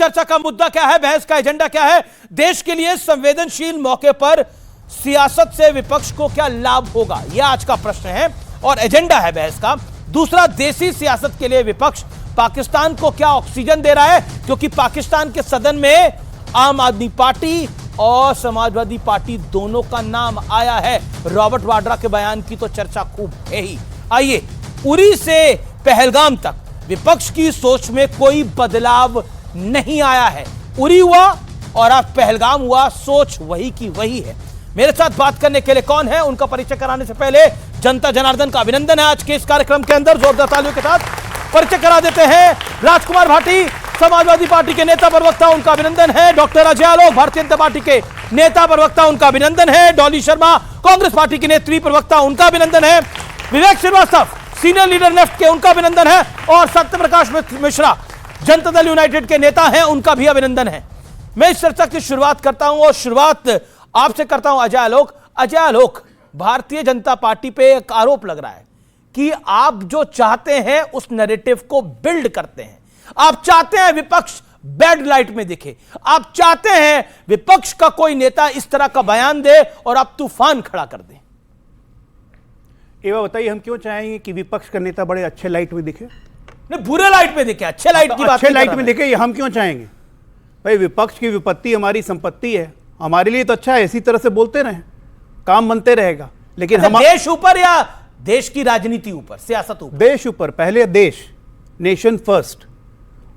चर्चा का मुद्दा क्या है, बहस का एजेंडा क्या है, देश के लिए संवेदनशील मौके पर सियासत से विपक्ष को क्या लाभ होगा, यह आज का प्रश्न है और एजेंडा है बहस का। दूसरा, देसी सियासत के लिए विपक्ष पाकिस्तान को क्या ऑक्सीजन दे रहा है, क्योंकि पाकिस्तान के सदन में आम आदमी पार्टी और समाजवादी पार्टी दोनों का नाम आया है। रॉबर्ट वाड्रा के बयान की तो चर्चा खूब है ही। आइए, उरी से पहलगाम तक विपक्ष की सोच में कोई बदलाव नहीं आया है। उरी हुआ और अब पहलगाम हुआ, सोच वही की वही है। मेरे साथ बात करने के लिए कौन है, उनका परिचय कराने से पहले जनता जनार्दन का अभिनंदन है आज के इस कार्यक्रम के अंदर। जोरदार तालियों के साथ परिचय करा देते हैं राजकुमार भाटी, समाजवादी पार्टी के नेता प्रवक्ता, उनका अभिनंदन है। डॉक्टर अजय आलोक, भारतीय जनता पार्टी के नेता प्रवक्ता, उनका अभिनंदन है। डॉली शर्मा, कांग्रेस पार्टी की नेत्री प्रवक्ता, उनका अभिनंदन है। विवेक श्रीवास्तव, सीनियर लीडर लेफ्ट के, उनका अभिनंदन है। और सत्यप्रकाश मिश्रा, जनता दल यूनाइटेड के नेता हैं, उनका भी अभिनंदन है। मैं इस चर्चा की शुरुआत करता हूं और शुरुआत आपसे करता हूं अजय आलोक। अजय आलोक, भारतीय जनता पार्टी पे एक आरोप लग रहा है कि आप जो चाहते हैं उस नैरेटिव को बिल्ड करते हैं। आप चाहते हैं विपक्ष बैड लाइट में दिखे, आप चाहते हैं विपक्ष का कोई नेता इस तरह का बयान दे और आप तूफान खड़ा कर दें। ये बात बताइए, हम क्यों चाहेंगे कि विपक्ष का नेता बड़े अच्छे लाइट में दिखे? नहीं, बुरे लाइट में दिखे, अच्छे लाइट की बात, अच्छे लाइट में दिखे, ये हम क्यों चाहेंगे? भाई, विपक्ष की विपत्ति हमारी संपत्ति है, हमारे लिए तो अच्छा है, इसी तरह से बोलते रहें, काम बनते रहेगा। लेकिन हम देश ऊपर या देश की राजनीति ऊपर, सियासत ऊपर? देश ऊपर, पहले देश, नेशन फर्स्ट।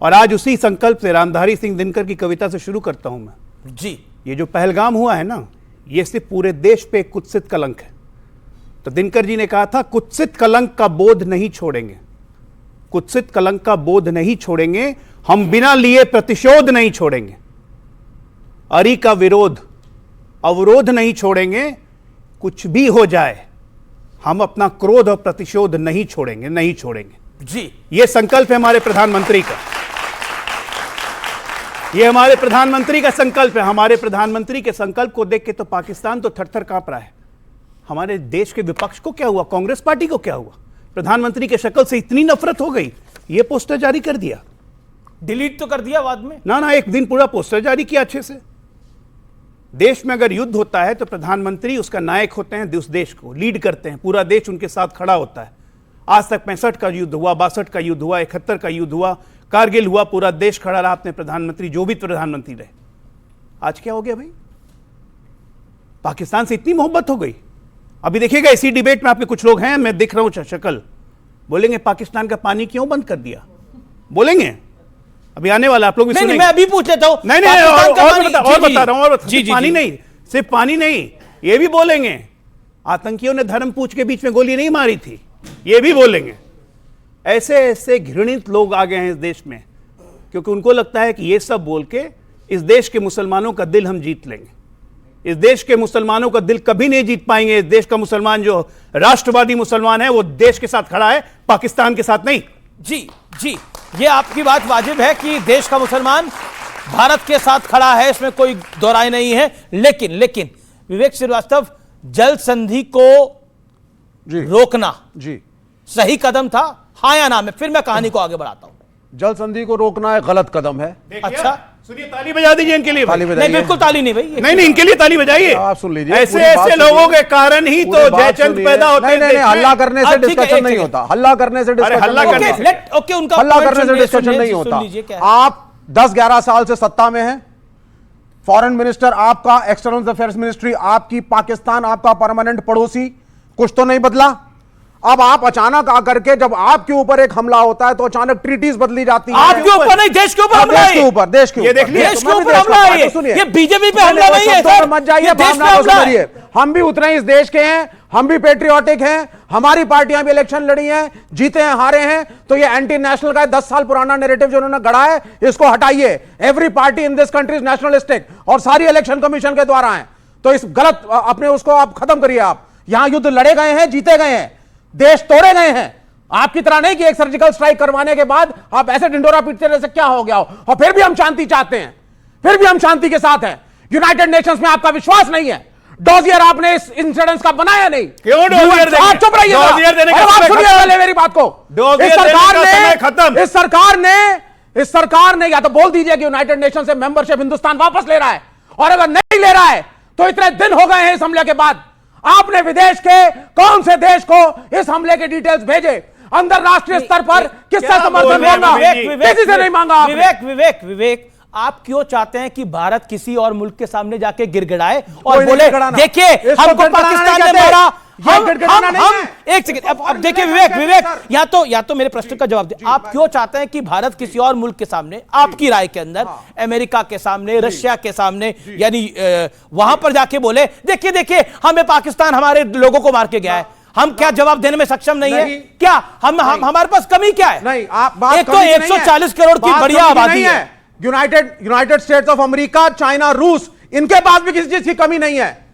और आज उसी संकल्प से रामधारी सिंह दिनकर की कविता से शुरू करता हूं मैं जी। ये जो पहलगाम हुआ है ना, ये सिर्फ पूरे देश पे एक कुत्सित कलंक है। तो दिनकर जी ने कहा था, कुत्सित कलंक का बोध नहीं छोड़ेंगे, कुत्सित कलंक का बोध नहीं छोड़ेंगे, हम बिना लिए प्रतिशोध नहीं छोड़ेंगे, अरी का विरोध अवरोध नहीं छोड़ेंगे, कुछ भी हो जाए हम अपना क्रोध और प्रतिशोध नहीं छोड़ेंगे, नहीं छोड़ेंगे। जी, ये संकल्प है हमारे प्रधानमंत्री का, ये हमारे प्रधानमंत्री का संकल्प है। हमारे प्रधानमंत्री के संकल्प को देख के तो पाकिस्तान तो थर-थर कांप रहा है। हमारे देश के विपक्ष को क्या हुआ, कांग्रेस पार्टी को क्या हुआ? प्रधानमंत्री के शक्ल से इतनी नफरत हो गई, ये पोस्टर जारी कर दिया, डिलीट तो कर दिया बाद में ना, एक दिन पूरा पोस्टर जारी किया अच्छे से। देश में अगर युद्ध होता है तो प्रधानमंत्री उसका नायक होते हैं, उस देश को लीड करते हैं, पूरा देश उनके साथ खड़ा होता है। आज तक 65 का युद्ध हुआ, 62 का युद्ध हुआ, 71 का युद्ध हुआ, कारगिल हुआ, पूरा देश खड़ा रहा अपने प्रधानमंत्री, जो भी प्रधानमंत्री रहे। आज क्या हो गया भाई? पाकिस्तान से इतनी मोहब्बत हो गई। अभी देखिएगा, इसी डिबेट में आपके कुछ लोग हैं, मैं दिख रहा हूं शक्ल, बोलेंगे पाकिस्तान का पानी क्यों बंद कर दिया, बोलेंगे अभी आने वाला, आप लोग भी सुनेंगे। मैं अभी पूछ लेता हूं, नहीं, और बता रहा हूं, पानी नहीं, सिर्फ पानी नहीं, ये भी बोलेंगे आतंकियों ने धर्म पूछ के बीच में गोली नहीं मारी थी, ये भी बोलेंगे। ऐसे ऐसे घृणित लोग आ गए हैं इस देश में, क्योंकि उनको लगता है कि ये सब बोल के इस देश के मुसलमानों का दिल हम जीत लेंगे। इस देश के मुसलमानों का दिल कभी नहीं जीत पाएंगे। इस देश का मुसलमान जो राष्ट्रवादी मुसलमान है, वो देश के साथ खड़ा है, पाकिस्तान के साथ नहीं। जी जी, ये आपकी बात वाजिब है कि देश का मुसलमान भारत के साथ खड़ा है, इसमें कोई दोहराई नहीं है। लेकिन विवेक श्रीवास्तव, जल संधि को रोकना जी सही कदम था, हाँ या ना? में फिर मैं कहानी को आगे बढ़ाता हूं। जल संधि को रोकना एक गलत कदम है। अच्छा, सुनिए, ताली बजा दीजिए इनके लिए। नहीं, बिल्कुल ताली नहीं भाई, नहीं, इनके लिए ताली बजाइए। आप सुन लीजिए, ऐसे ऐसे लोगों के कारण ही तो जयचंद पैदा होते हैं। नहीं, हल्ला करने से डिस्कशन नहीं होता, हल्ला करने से डिस्कशन हल्ला करने से डिस्कशन नहीं होता। आप 10-11 साल से सत्ता में हैं, फॉरेन मिनिस्टर आपका, एक्सटर्नल अफेयर्स मिनिस्ट्री आपकी, पाकिस्तान आपका परमानेंट पड़ोसी, कुछ तो नहीं बदला। अब आप अचानक आकर के जब आपके ऊपर एक हमला होता है तो अचानक ट्रीटीज बदली जाती है। आपके ऊपर नहीं, देश के ऊपर हमला है। देश के ऊपर, देश के ऊपर, ये देख लीजिए, देश के ऊपर हमला है। ये बीजेपी पे हमला नहीं है सर, मत जाइए, भावना को सुधरिए। हम भी उतने इस देश के हैं, हम भी पेट्रियोटिक हैं, हमारी पार्टियां भी इलेक्शन लड़ी हैं, जीते हैं, हारे हैं। तो ये एंटी नेशनल का 10 साल पुराना नैरेटिव जो उन्होंने गढ़ा है, इसको हटाइए। Every party in this country is nationalistic और सारी इलेक्शन कमीशन के द्वारा है। तो इस गलत अपने उसको आप खत्म करिए। आप यहां युद्ध लड़े गए हैं, जीते गए हैं, देश तोड़े गए हैं। आपकी तरह नहीं कि एक सर्जिकल स्ट्राइक करवाने के बाद आप ऐसे ढिंडोरा पीटते रहे से क्या हो गया हो, और फिर भी हम शांति चाहते हैं, फिर भी हम शांति के साथ हैं। यूनाइटेड नेशंस में आपका विश्वास नहीं है, डोजियर आपने इस इंसिडेंस का बनाया नहीं। क्यों डोजियर? आप चुप रहिए, डोजियर देने का आप सुनिए पहले मेरी बात को। इस सरकार ने इस सरकार ने या तो बोल दीजिए कि यूनाइटेड नेशन से मेंबरशिप हिंदुस्तान वापस ले रहा है, और अगर नहीं ले रहा है तो इतने दिन हो गए हैं इस हमले के बाद, आपने विदेश के कौन से देश को इस हमले के डिटेल्स भेजे? अंतरराष्ट्रीय स्तर पर किससे समर्थन मांगा? किसी से नहीं मांगा आपने। विवेक, आप क्यों चाहते हैं कि भारत किसी और मुल्क के सामने जाके गिड़गिड़ाए और बोले देखिए हमको पाकिस्तान ने मारा? हम एक सेकंड, अब देखिए विवेक, या तो मेरे प्रश्न का जवाब दे। आप क्यों चाहते हैं कि भारत किसी और मुल्क के सामने, आपकी राय के अंदर, अमेरिका के सामने, रशिया के सामने, यानी वहां पर जाके बोले देखिए हमें पाकिस्तान हमारे लोगों को मार के गया है, हम क्या जवाब देने में सक्षम नहीं है? क्या हम हमारे पास कमी क्या है? नहीं, आप बात एक तो 140 करोड़ की बढ़िया आबादी है। United states of America, China, रूस, इनके पास भी किसी चीज की कमी नहीं है,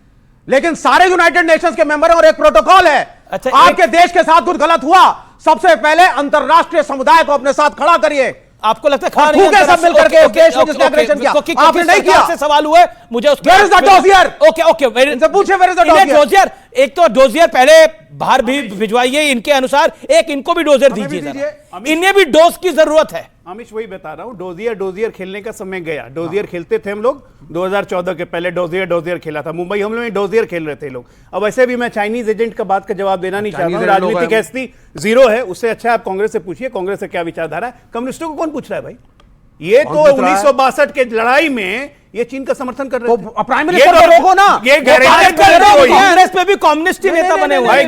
लेकिन सारे यूनाइटेड नेशंस के मेंबर हैं और एक प्रोटोकॉल है। अच्छा, आपके देश के साथ कुछ गलत हुआ, सबसे पहले अंतरराष्ट्रीय समुदाय को अपने साथ खड़ा करिए। आपको लगता है खड़ा नहीं है? सब मिलकर के देश में जिसने एग्रेशन किया, आपने नहीं किया। से सवाल हुआ है मुझे उसके Where is the dossier? Okay इनसे पूछिए where is the dossier? एक तो डोजियर पहले बाहर भी भिजवाइए इनके अनुसार, एक इनको भी डोजियर दीजिए जरा। इन्हें भी डोज की जरूरत है। अमिश वही बता रहा हूं, डोजियर खेलने का समय गया। डोजियर खेलते थे हम लोग 2014 के पहले, डोजियर खेला था मुंबई हमले में, डोजियर खेल रहे थे लोग। अब वैसे भी मैं चाइनीज एजेंट का बात का जवाब देना नहीं चाहता हूं, राजनीतिक हैसियत जीरो है, उससे अच्छा आप कांग्रेस से पूछिए, कांग्रेस से क्या विचारधारा है। कम्युनिस्टों को कौन पूछ रहा है भाई? ये तो 1962 के लड़ाई में ये चीन का समर्थन कर रहे थे। प्राइम मिनिस्टर को रोको ना, ये कांग्रेस पे भी कम्युनिस्ट ही नेता बने हुए हैं।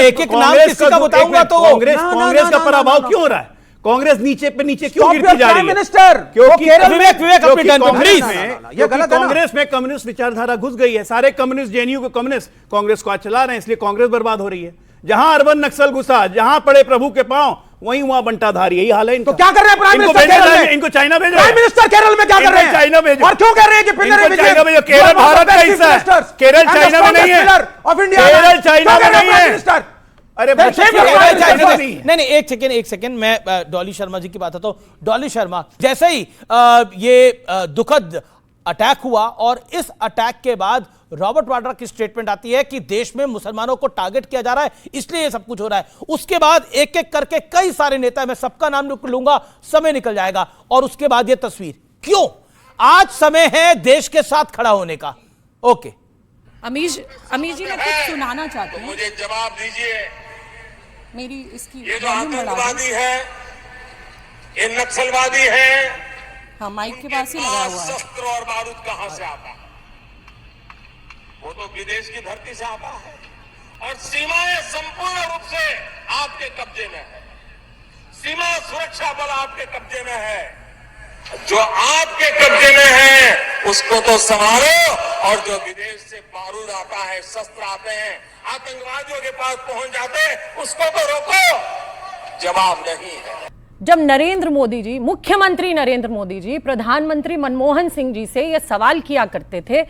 एक एक नाम किसी का बताऊंगा तो कांग्रेस का पराभव क्यों हो रहा है? कांग्रेस नीचे पे नीचे क्यों गिरती जा रही है? मिनिस्टर, क्योंकि ये गलत है। कांग्रेस में कम्युनिस्ट विचारधारा घुस गई है। सारे कम्युनिस्ट, जेएनयू के कम्युनिस्ट कांग्रेस को आज चला रहे हैं, इसलिए कांग्रेस बर्बाद हो रही है। जहां अर्बन नक्सल घुसा, जहां पड़े प्रभु के पांव, वहीं वहां बंटाधारी, यही हाल है इनका। तो क्या कर रहे हैं प्राइम मिनिस्टर केरल में? इनको चाइना भेजो। प्राइम मिनिस्टर केरल में क्या कर रहे हैं? चाइना भेजो। और क्यों कह रहे हैं कि पिनराई विजयन चाइना भेजो? केरल भारत का हिस्सा है, केरल चाइना में नहीं है। केरल चाइना में नहीं है। अरे नहीं, एक सेकंड, मैं डॉली शर्मा जी की बात आता हूं। डॉली शर्मा, जैसे ही ये दुखद अटैक हुआ और इस अटैक के बाद रॉबर्ट वाड्रा की स्टेटमेंट आती है कि देश में मुसलमानों को टारगेट किया जा रहा है, इसलिए ये सब कुछ हो रहा है। उसके बाद एक एक करके कई सारे नेता, मैं सबका नाम लूंगा, समय निकल जाएगा, और उसके बाद ये तस्वीर। क्यों आज समय है देश के साथ खड़ा होने का? ओके अमीश जी, मैं कुछ सुनाना चाहती हूँ, मुझे जवाब दीजिए। मेरी इसकी ये जो आतंकवादी है, ये नक्सलवादी है, हाँ माइक के पास ही लगा हुआ है। शस्त्र और बारूद कहां से आता है? वो तो विदेश की धरती से आता है, और सीमाएं संपूर्ण रूप से आपके कब्जे में है। सीमा सुरक्षा बल आपके कब्जे में है। जो आपके कब्जे में है उसको तो संभालो, और जो विदेश से बारूद आता है, शस्त्र आते हैं, आतंकवादियों के पास पहुंच जाते हैं, उसको तो रोको। जवाब नहीं है। जब नरेंद्र मोदी जी, मुख्यमंत्री नरेंद्र मोदी जी प्रधानमंत्री मनमोहन सिंह जी से ये सवाल किया करते थे,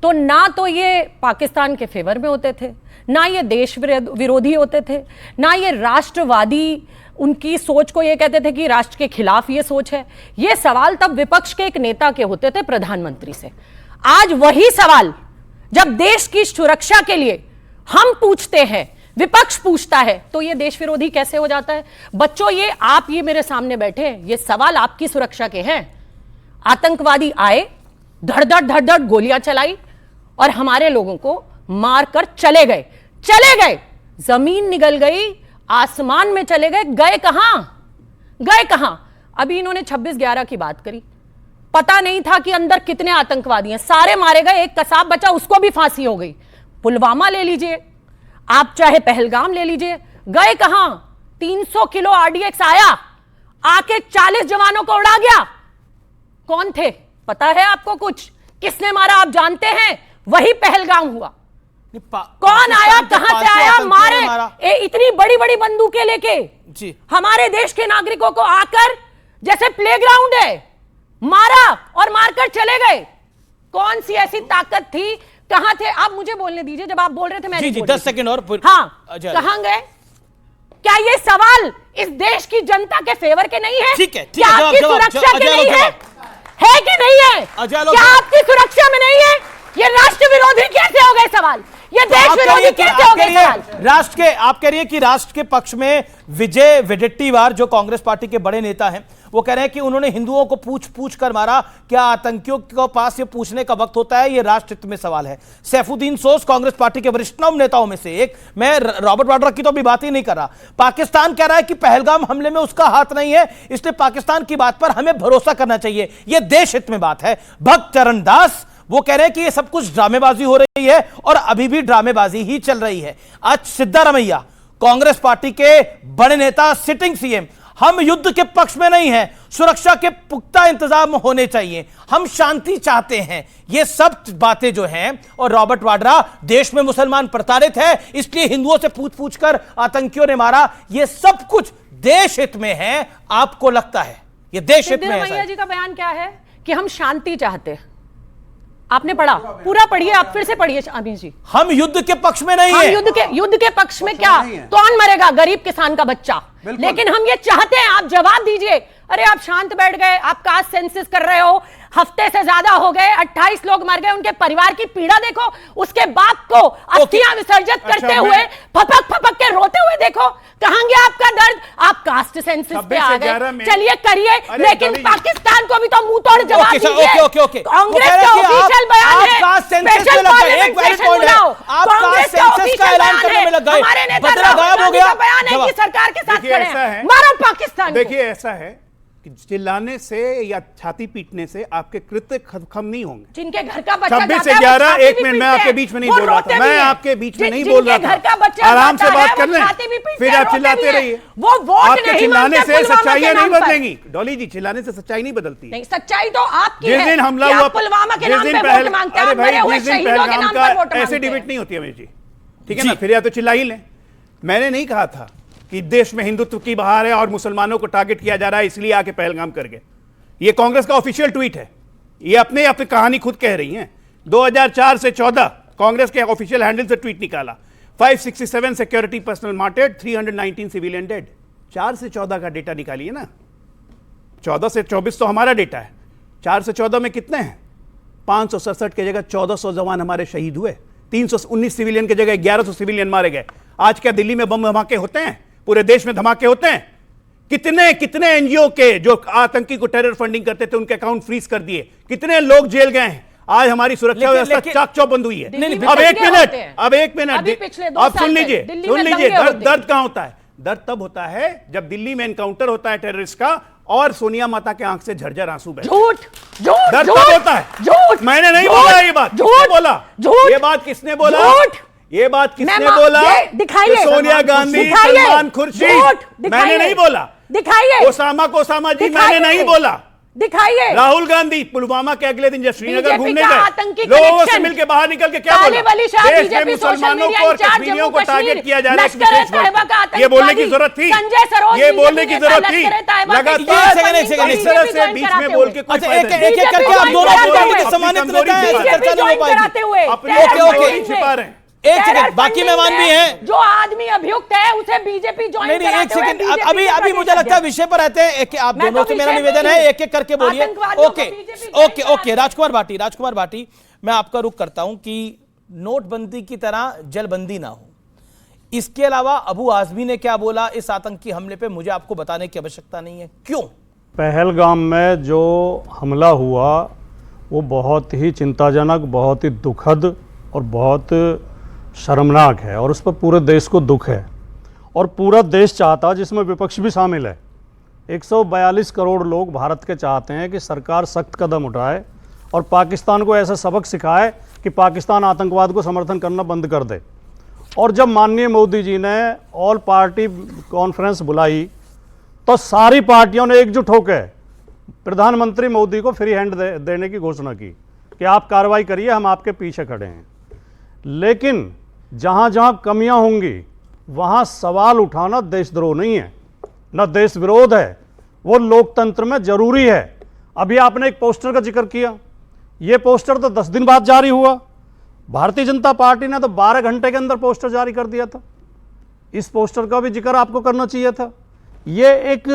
तो ना तो ये पाकिस्तान के फेवर में होते थे, ना ये देश विरोधी होते थे, ना ये राष्ट्रवादी उनकी सोच को ये कहते थे कि राष्ट्र के खिलाफ ये सोच है। ये सवाल तब विपक्ष के एक नेता के होते थे, प्रधानमंत्री से। आज वही सवाल जब देश की सुरक्षा के लिए हम पूछते हैं, विपक्ष पूछता है, तो ये देश विरोधी कैसे हो जाता है? बच्चों, ये आप ये मेरे सामने बैठे हैं, ये सवाल आपकी सुरक्षा के हैं। आतंकवादी आए, धड़-धड़ गोलियां चलाई और हमारे लोगों को मारकर चले गए। जमीन निगल गई, आसमान में चले गए। गए कहां? अभी इन्होंने 26/11 की बात करी, पता नहीं था कि अंदर कितने आतंकवादी हैं, सारे मारे गए, एक कसाब बचा, उसको भी फांसी हो गई। पुलवामा ले लीजिए, आप चाहे पहलगाम ले लीजिए, गए कहां? 300 किलो RDX आया, आके 40 जवानों को उड़ा गया। कौन थे पता है आपको? कुछ किसने मारा आप जानते हैं? वही पहलगाम हुआ। कौन आया, कहां से आया? मारे इतनी बड़ी बड़ी बंदूकें लेके जी हमारे देश के नागरिकों को आकर, जैसे प्लेग्राउंड है, मारा और मारकर चले गए। कौन सी ऐसी ताकत थी? कहां थे आप? मुझे बोलने दीजिए, जब आप बोल रहे थे मैं जी 10 सेकंड और। हाँ, कहां गए? क्या ये सवाल इस देश की जनता के फेवर के नहीं है? ठीक है, क्या आपकी सुरक्षा के नहीं है कि नहीं है? क्या आपकी सुरक्षा में नहीं है? ये राष्ट्र विरोधी कैसे हो गए सवाल? ये देश विरोधी कैसे हो गए सवाल? आप कह रही है कि राष्ट्र के पक्ष में विजय वडेट्टीवार जो कांग्रेस पार्टी के बड़े नेता हैं, वो कह रहे हैं कि उन्होंने हिंदुओं को पूछ कर मारा। क्या आतंकियों के पास ये पूछने का वक्त होता है? ये राष्ट्र हित में सवाल है। सैफुद्दीन सोज कांग्रेस पार्टी के वरिष्ठतम नेताओं में से एक, मैं रॉबर्ट वाड्रा की तो अभी बात ही नहीं कर रहा। पाकिस्तान कह रहा है कि पहलगाम हमले में उसका हाथ नहीं है, इसलिए पाकिस्तान की बात पर हमें भरोसा करना चाहिए। यह देश हित में बात है। भक्त चरण दास वो कह रहे हैं कि ये सब कुछ ड्रामेबाजी हो रही है और अभी भी ड्रामेबाजी ही चल रही है। आज सिद्धारमैया कांग्रेस पार्टी के बड़े नेता, सिटिंग सीएम, हम युद्ध के पक्ष में नहीं हैं, सुरक्षा के पुख्ता इंतजाम होने चाहिए, हम शांति चाहते हैं। ये सब बातें जो हैं, और रॉबर्ट वाड्रा देश में मुसलमान प्रताड़ित है इसलिए हिंदुओं से पूछ कर आतंकियों ने मारा, ये सब कुछ देश हित में है। आपको लगता है ये देश हित में है? सिद्धारमैया जी का बयान क्या है कि हम शांति चाहते हैं। आपने पढ़ा, पूरा पढ़िए, आप फिर से पढ़िए अमीश जी। हम युद्ध के पक्ष में नहीं हम है। युद्ध के पक्ष में क्या? कौन मरेगा? गरीब किसान का बच्चा। लेकिन हम ये चाहते हैं, आप जवाब दीजिए। अरे आप शांत बैठ गए, आप कास्ट सेंसस कर रहे हो, हफ्ते से ज्यादा हो गए, 28 लोग मर गए, उनके परिवार की पीड़ा देखो, उसके बाप को अस्थियां विसर्जित करते हुए फपक के रोते हुए देखो। कहां गया आपका दर्द? आप कास्ट सेंसस पे आ गए, चलिए करिए, लेकिन पाकिस्तान को भी तो मुंह तोड़ जवाब दीजिए। कांग्रेस का ऑफिशियल बयान है, स्पेशल पार्लियामेंट सेशन बुलाओ। कांग्रेस का ऑफिशियल बयान है, हमारे नेता राहुल गांधी का बयान है कि सरकार के साथ खड़े हैं, मारो पाकिस्तान। देखिए ऐसा है कि चिल्लाने से या छाती पीटने से आपके कृत्य खत्म नहीं होंगे। जिनके घर का बच्चा 26 से 11, एक मिनट, मैं आपके बीच में नहीं बोल रहा था, मैं आपके बीच में नहीं बोल रहा था। आराम से बात कर लें, फिर आप चिल्लाते रहिए। वो वोट आपके चिल्लाने से सच्चाइयां नहीं बदलेंगी डॉली जी, चिल्लाने से सच्चाई नहीं बदलती। नहीं, सच्चाई तो आपकी है। जिस दिन हमला हुआ, पुलवामा के नाम पे वोट मांगते हैं, अरे भाई मरे हुए जिस दिन शहीदों के नाम पर वोट पहलगाम का ऐसे डिबेट नहीं होती अमीर जी, ठीक है ना? फिर या तो चिल्ला ही लें। मैंने नहीं कहा था कि देश में हिंदुत्व की बहार है और मुसलमानों को टारगेट किया जा रहा है इसलिए आके पहलगाम कर गए। ये कांग्रेस का ऑफिशियल ट्वीट है, ये अपने कहानी खुद कह रही हैं। 2004 से 14 कांग्रेस के ऑफिशियल हैंडल से ट्वीट निकाला। 567 सिक्योरिटी पर्सनल मार्टेड, 319 सिविलियन डेड। 4 से 14 का डेटा निकालिए ना। 14 से 24 तो हमारा डेटा है, 4 से 14 में कितने हैं? 567 की जगह 1400 जवान हमारे शहीद हुए, 319 सिविलियन की जगह 1100 सिविलियन मारे गए। आज क्या दिल्ली में बम धमाके होते हैं? पूरे देश में धमाके होते हैं? कितने कितने एनजीओ के जो आतंकी को टेरर फंडिंग करते थे उनके अकाउंट फ्रीज कर दिए, कितने लोग जेल गए हैं। आज हमारी सुरक्षा व्यवस्था चाक चौबंद हुई है। अब एक मिनट, आप सुन लीजिए, दर्द कहां होता है? दर्द तब होता है जब दिल्ली में एनकाउंटर होता है टेररिस्ट का और सोनिया माता के आंख से झरझर आंसू बहते हैं। दर्द तब होता है। मैंने नहीं बोला ये बात, किसने बोला ये बात? किसने बोला ये बात? किसने बोला? दिखाइए। सोनिया गांधी, सलमान खुर्शीद, मैंने नहीं बोला। दिखाइए। ओसामा जी, मैंने नहीं बोला। दिखाइए। राहुल गांधी पुलवामा के अगले दिन जब श्रीनगर घूमने गए, लोगों से मिलकर बाहर निकल के क्या बोला? देश में मुसलमानों को और कश्मीरियों को टारगेट किया जा रहा है। ये बोलने की जरूरत थी, ये बोलने की जरूरत थी। लगातार इस तरह से बीच में बोल के कुछ एक करके आप दोनों सम्मानित छिपा रहे हैं। एक सेकंड, बाकी मेहमान भी हैं। जो आदमी अभियुक्त है उसे बीजेपी ज्वाइन नहीं, एक सेकंड, अभी मुझे लगता है विषय पर रहते हैं। आप दोनों से मेरा निवेदन है, एक एक करके बोलिए। ओके, राजकुमार भाटी, मैं आपका रुख करता हूं कि नोटबंदी की तरह जलबंदी ना हो। इसके अलावा अबू आजमी ने क्या बोला इस आतंकी हमले पे, मुझे आपको बताने की आवश्यकता नहीं है। क्यों? पहलगाम में जो हमला हुआ वो बहुत ही चिंताजनक, बहुत ही दुखद और बहुत शर्मनाक है और उस पर पूरे देश को दुख है और पूरा देश चाहता, जिसमें विपक्ष भी शामिल है, 142 करोड़ लोग भारत के चाहते हैं कि सरकार सख्त कदम उठाए और पाकिस्तान को ऐसा सबक सिखाए कि पाकिस्तान आतंकवाद को समर्थन करना बंद कर दे। और जब माननीय मोदी जी ने ऑल पार्टी कॉन्फ्रेंस बुलाई तो सारी पार्टियों ने एकजुट होकर प्रधानमंत्री मोदी को फ्री हैंड देने की घोषणा की कि आप कार्रवाई करिए, हम आपके पीछे खड़े हैं। लेकिन जहां जहां कमियां होंगी वहां सवाल उठाना देशद्रोह नहीं है, न देश विरोध है, वो लोकतंत्र में जरूरी है। अभी आपने एक पोस्टर का जिक्र किया, ये पोस्टर तो 10 दिन बाद जारी हुआ। भारतीय जनता पार्टी ने तो 12 घंटे के अंदर पोस्टर जारी कर दिया था। इस पोस्टर का भी जिक्र आपको करना चाहिए था। ये एक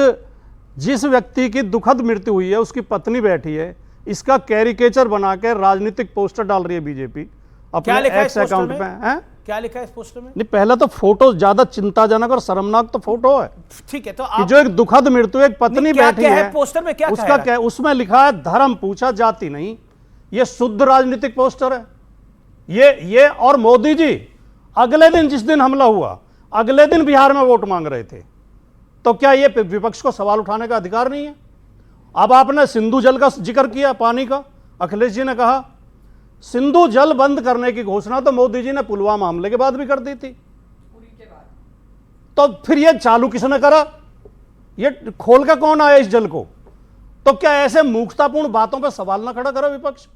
जिस व्यक्ति की दुखद मृत्यु हुई है, उसकी पत्नी बैठी है, इसका कैरिकेचर बना के राजनीतिक पोस्टर डाल रही है बीजेपी क्या अपने लिखा है एक्स इस पोस्टर अकाउंट में? पे हैं। क्या लिखा है इस पोस्टर में? नहीं, पहले तो फोटो ज्यादा चिंताजनक और शर्मनाक तो फोटो है ठीक है, तो कि आप जो एक दुखद मृत्यु, एक पत्नी नहीं, क्या बैठी क्या है है पोस्टर में, क्या उसका कहा है? क्या, उसमें लिखा है धर्म पूछा जाति नहीं। ये शुद्ध राजनीतिक पोस्टर है ये। और मोदी जी अगले दिन, जिस दिन हमला हुआ, अगले दिन बिहार में वोट मांग रहे थे, तो क्या ये विपक्ष को सवाल उठाने का अधिकार नहीं है? अब आपने सिंधु जल का जिक्र किया, पानी का, अखिलेश जी ने कहा सिंधु जल बंद करने की घोषणा तो मोदी जी ने पुलवामा हमले के बाद भी कर दी थी, तो फिर ये चालू किसने करा? ये खोल के कौन आया इस जल को? तो क्या ऐसे मूर्खतापूर्ण बातों पर सवाल ना खड़ा करो विपक्ष?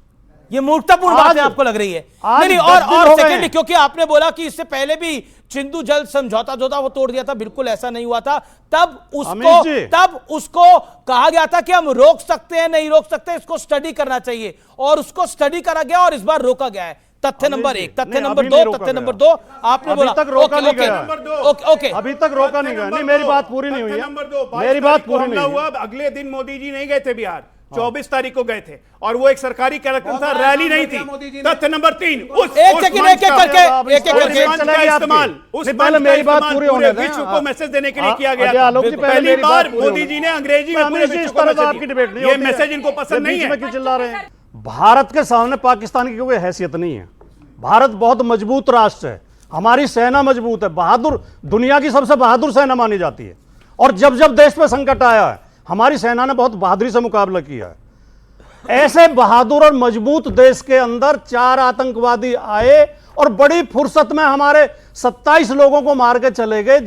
ये मूर्खतापूर्ण बात है आपको लग रही है? आज नहीं, 10 दिन और हो गए सेकंड, हैं। क्योंकि आपने बोला कि इससे पहले भी सिंधु जल समझौता जो था वो तोड़ दिया था, बिल्कुल ऐसा नहीं हुआ था। अमित जी। तब उसको कहा गया था कि हम रोक सकते हैं, नहीं रोक सकते, इसको स्टडी करना चाहिए, और उसको स्टडी करा गया और इस बार रोका गया है। तथ्य नंबर 1, तथ्य नंबर 2, तथ्य नंबर 2 आपने बोला अभी तक रोका नहीं गया। ओके, अभी तक रोका नहीं गया। नहीं, मेरी बात पूरी नहीं हुई है। नंबर 2, मेरी बात पूरी नहीं हुई। हुआ, अगले दिन मोदी जी नहीं गए थे बिहार, 24 तारीख को गए थे, और वो एक सरकारी कार्यक्रम था, रैली नहीं थी। तथ्य नंबर 3, एक सेकंड, एक एक करके इस्तेमाल उस पहले मेरी बात पूरी होने दें। विश्व को मैसेज देने के लिए किया अजय गया आलोक जी, था। पहले पहली मेरी बार बात पूरी मोदी होने जी ने अंग्रेजी में पूरे अमित जी, विश्व इस को तरह मैसेज आपकी डिबेट नहीं दिया। ये होती है। मैसेज इनको पसंद नहीं बीच है। में क्यों चिल्ला रहे हैं? भारत के सामने पाकिस्तान की कोई हैसियत नहीं है। भारत बहुत मजबूत राष्ट्र है, हमारी सेना मजबूत है, बहादुर, दुनिया की सबसे बहादुर सेना मानी जाती है, और जब जब देश पे संकट आया है हमारी सेना ने बहुत बहादुरी से मुकाबला किया है। ऐसे बहादुर और मजबूत देश के अंदर 4 आतंकवादी आए और बड़ी फुर्सत में हमारे 27 लोगों को मार के चले गए।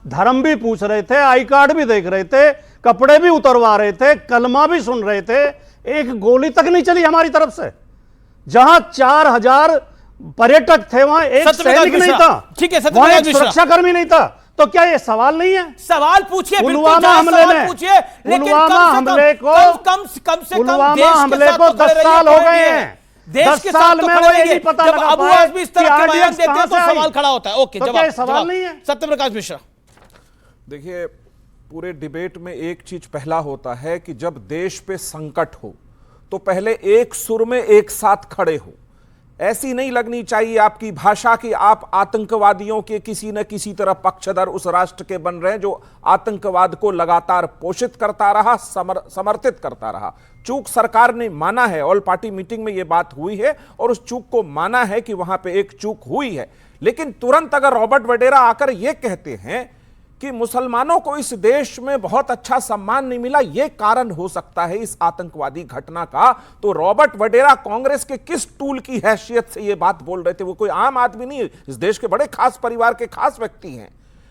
धर्म भी पूछ रहे थे, आई कार्ड भी देख रहे थे, कपड़े भी उतरवा रहे थे, कलमा भी सुन रहे थे, एक गोली तक नहीं चली हमारी तरफ से। जहां 4000 पर्यटक थे वहां एक सैनिक नहीं था, ठीक है, वहां एक सुरक्षाकर्मी नहीं था। तो क्या ये सवाल नहीं है? सवाल पूछिए, पुलवामा हमले में, पुलवामा हमले को 10 साल हो गए हैं। देश 10 के साल साथ में वो ये नहीं पता लगा अबू पाए आजमी इस तरह के कि बयान RDX देते हैं तो कहां से सवाल आई? खड़ा होता है। ओके, तो क्या ये सवाल नहीं है? सत्यप्रकाश मिश्रा, देखिए, पूरे डिबेट में एक चीज पहला होता है कि जब देश पे संकट हो तो पहले एक सुर में एक साथ खड़े हो। ऐसी नहीं लगनी चाहिए आपकी भाषा कि आप आतंकवादियों के किसी न किसी तरह पक्षधर उस राष्ट्र के बन रहे हैं जो आतंकवाद को लगातार पोषित करता रहा, समर्थित करता रहा। चूक सरकार ने माना है, ऑल पार्टी मीटिंग में यह बात हुई है और उस चूक को माना है कि वहां पे एक चूक हुई है। लेकिन तुरंत अगर रॉबर्ट वडेरा आकर यह कहते हैं कि मुसलमानों को इस देश में बहुत अच्छा सम्मान नहीं मिला, यह कारण हो सकता है इस आतंकवादी घटना का, तो रॉबर्ट वडेरा कांग्रेस के किस टूल की हैसियत से यह बात बोल रहे थे? वो कोई आम आदमी नहीं है, इस देश के बड़े खास परिवार के खास व्यक्ति हैं।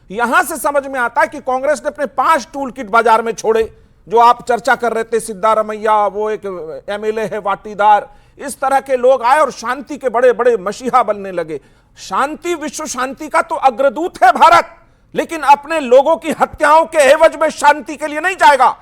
यहां से समझ में आता है कि कांग्रेस ने अपने 5 टूल किट बाजार में छोड़े, जो आप चर्चा कर रहे थे, सिद्धारमैया, वो एक एमएलए है वाटीदार, इस तरह के लोग आए और शांति के बड़े बड़े मसीहा बनने लगे। शांति, विश्व शांति का तो अग्रदूत है भारत, लेकिन अपने लोगों की हत्याओं के एवज में शांति के लिए नहीं जाएगा।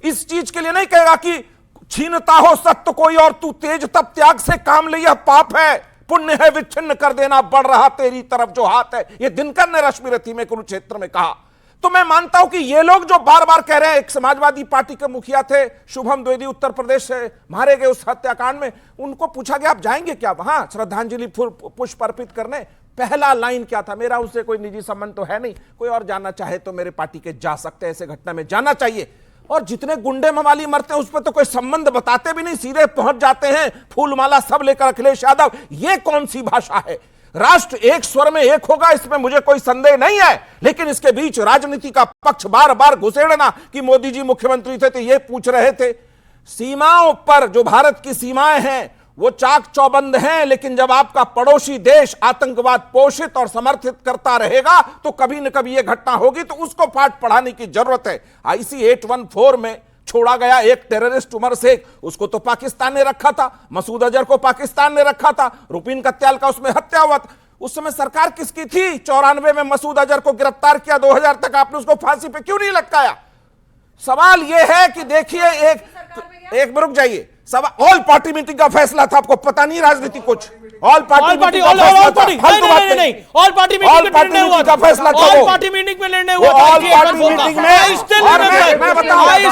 इस चीज के लिए नहीं कहेगा कि छीनता हो सत्य कोई और तू तेज तब त्याग से काम ले, यह पाप है, पुण्य है विच्छिन्न कर देना, बढ़ रहा तेरी तरफ जो हाथ है। यह दिनकर ने रश्मि रथी में कुरुक्षेत्र में कहा। तो मैं मानता हूं कि ये लोग जो बार बार कह रहे हैं, एक समाजवादी पार्टी के मुखिया थे शुभम द्विवेदी, उत्तर प्रदेश से मारे गए उस हत्याकांड में, उनको पूछा गया आप जाएंगे क्या वहां श्रद्धांजलि पुष्प अर्पित करने? पहला लाइन क्या था? मेरा उससे कोई निजी संबंध तो है नहीं, कोई और जाना चाहे तो मेरे पार्टी के जा सकते हैं, ऐसे घटना में जाना चाहिए। और जितने गुंडे मवाली मरते हैं उस पर तो कोई संबंध बताते भी नहीं, सीधे पहुंच जाते हैं, फूलमाला सब लेकर अखिलेश यादव। यह कौन सी भाषा है? राष्ट्र एक स्वर में एक होगा, इसमें मुझे कोई संदेह नहीं है, लेकिन इसके बीच राजनीति का पक्ष बार बार घुसेड़ना कि मोदी जी मुख्यमंत्री थे तो यह पूछ रहे थे। सीमाओं पर जो भारत की सीमाएं हैं वो चाक चौबंद हैं, लेकिन जब आपका पड़ोसी देश आतंकवाद पोषित और समर्थित करता रहेगा तो कभी न कभी यह घटना होगी, तो उसको पाठ पढ़ाने की जरूरत है। IC 814 में छोड़ा गया एक टेररिस्ट उमर शेख, उसको तो पाकिस्तान ने रखा था, मसूद अजहर को पाकिस्तान ने रखा था, रुपीन कत्याल का उसमें हत्या हुआ था। उस समय सरकार किसकी थी? 94 में मसूद अजहर को गिरफ्तार किया, 2000 तक आपने उसको फांसी पे क्यों नहीं लटकाया? सवाल यह है कि देखिए, एक रुक जाइए, सब ऑल पार्टी मीटिंग का फैसला था, आपको पता नहीं राजनीति कुछ। ऑल पार्टी मीटिंग का फैसला था, ऑल पार्टी मीटिंग में निर्णय हुआ का फैसला था, ऑल पार्टी मीटिंग में निर्णय हुआ था, ऑल पार्टी मीटिंग में। I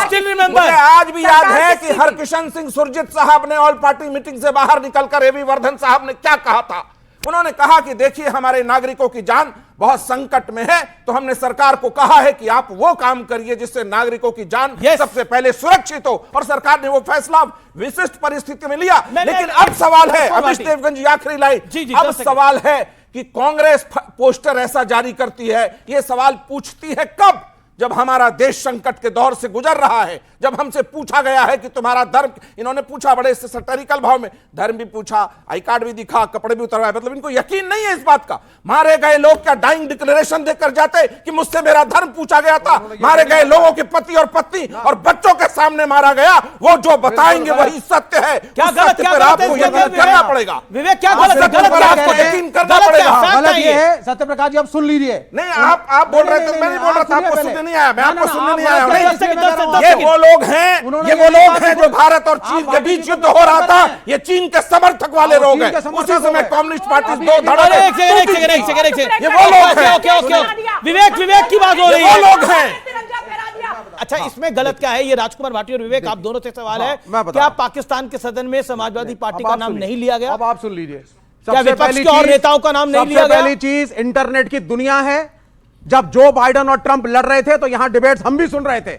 still remember, आज भी याद है कि हरकिशन सिंह सुरजीत साहब ने ऑल पार्टी मीटिंग से बाहर निकलकर एवी वर्धन साहब ने क्या कहा था उन्होंने कहा कि देखिए हमारे नागरिकों की जान बहुत संकट में है, तो हमने सरकार को कहा है कि आप वो काम करिए जिससे नागरिकों की जान सबसे पहले सुरक्षित हो, और सरकार ने वो फैसला विशिष्ट परिस्थिति में लिया। लेकिन अब सवाल है, अमिश देवगन आखिरी लाइन, अब सवाल है कि कांग्रेस पोस्टर ऐसा जारी करती है, ये सवाल पूछती है कब? जब हमारा देश संकट के दौर से गुजर रहा है, जब हमसे पूछा गया है कि तुम्हारा धर्म, इन्होंने पूछा बड़े सैटिरिकल भाव में, धर्म भी पूछा, आई कार्ड भी दिखा, कपड़े भी उतरवाए, मतलब इनको यकीन नहीं है इस बात का। मारे गए लोग क्या डाइंग डिक्लेरेशन देकर जाते कि मुझसे मेरा धर्म पूछा गया था? मारे गए लोगों के पति और पत्नी और बच्चों के सामने मारा गया, वो जो बताएंगे वही सत्य है। क्या गलत आपको यकीन करना पड़ेगा। विवेक क्या गलत आपको यकीन करना पड़ेगा। गलत ये है सत्यप्रकाश जी, अब सुन लीजिए। नहीं, आप बोल रहे थे, मैं नहीं बोल रहा था, आपको सुनने नहीं आया, मैं आपको सुनने नहीं आया। ये वो लोग हैं जो भारत और चीन के बीच युद्ध हो रहा था, ये चीन के समर्थक वाले लोग हैं। उसी समय कम्युनिस्ट पार्टी दो धड़े, ये वो लोग हैं। विवेक की बात हो रही है, वो लोग हैं। अच्छा, इसमें गलत क्या है? ये राजकुमार भाटी और विवेक आप दोनों से सवाल है, क्या पाकिस्तान के सदन में समाजवादी पार्टी का नाम नहीं लिया गया? अब आप सुन लीजिए, क्या विपक्ष के और नेताओं का नाम नहीं लिया गया? सबसे पहली चीज, इंटरनेट की दुनिया है। जब जो बाइडेन और ट्रंप लड़ रहे थे तो यहां डिबेट्स हम भी सुन रहे थे।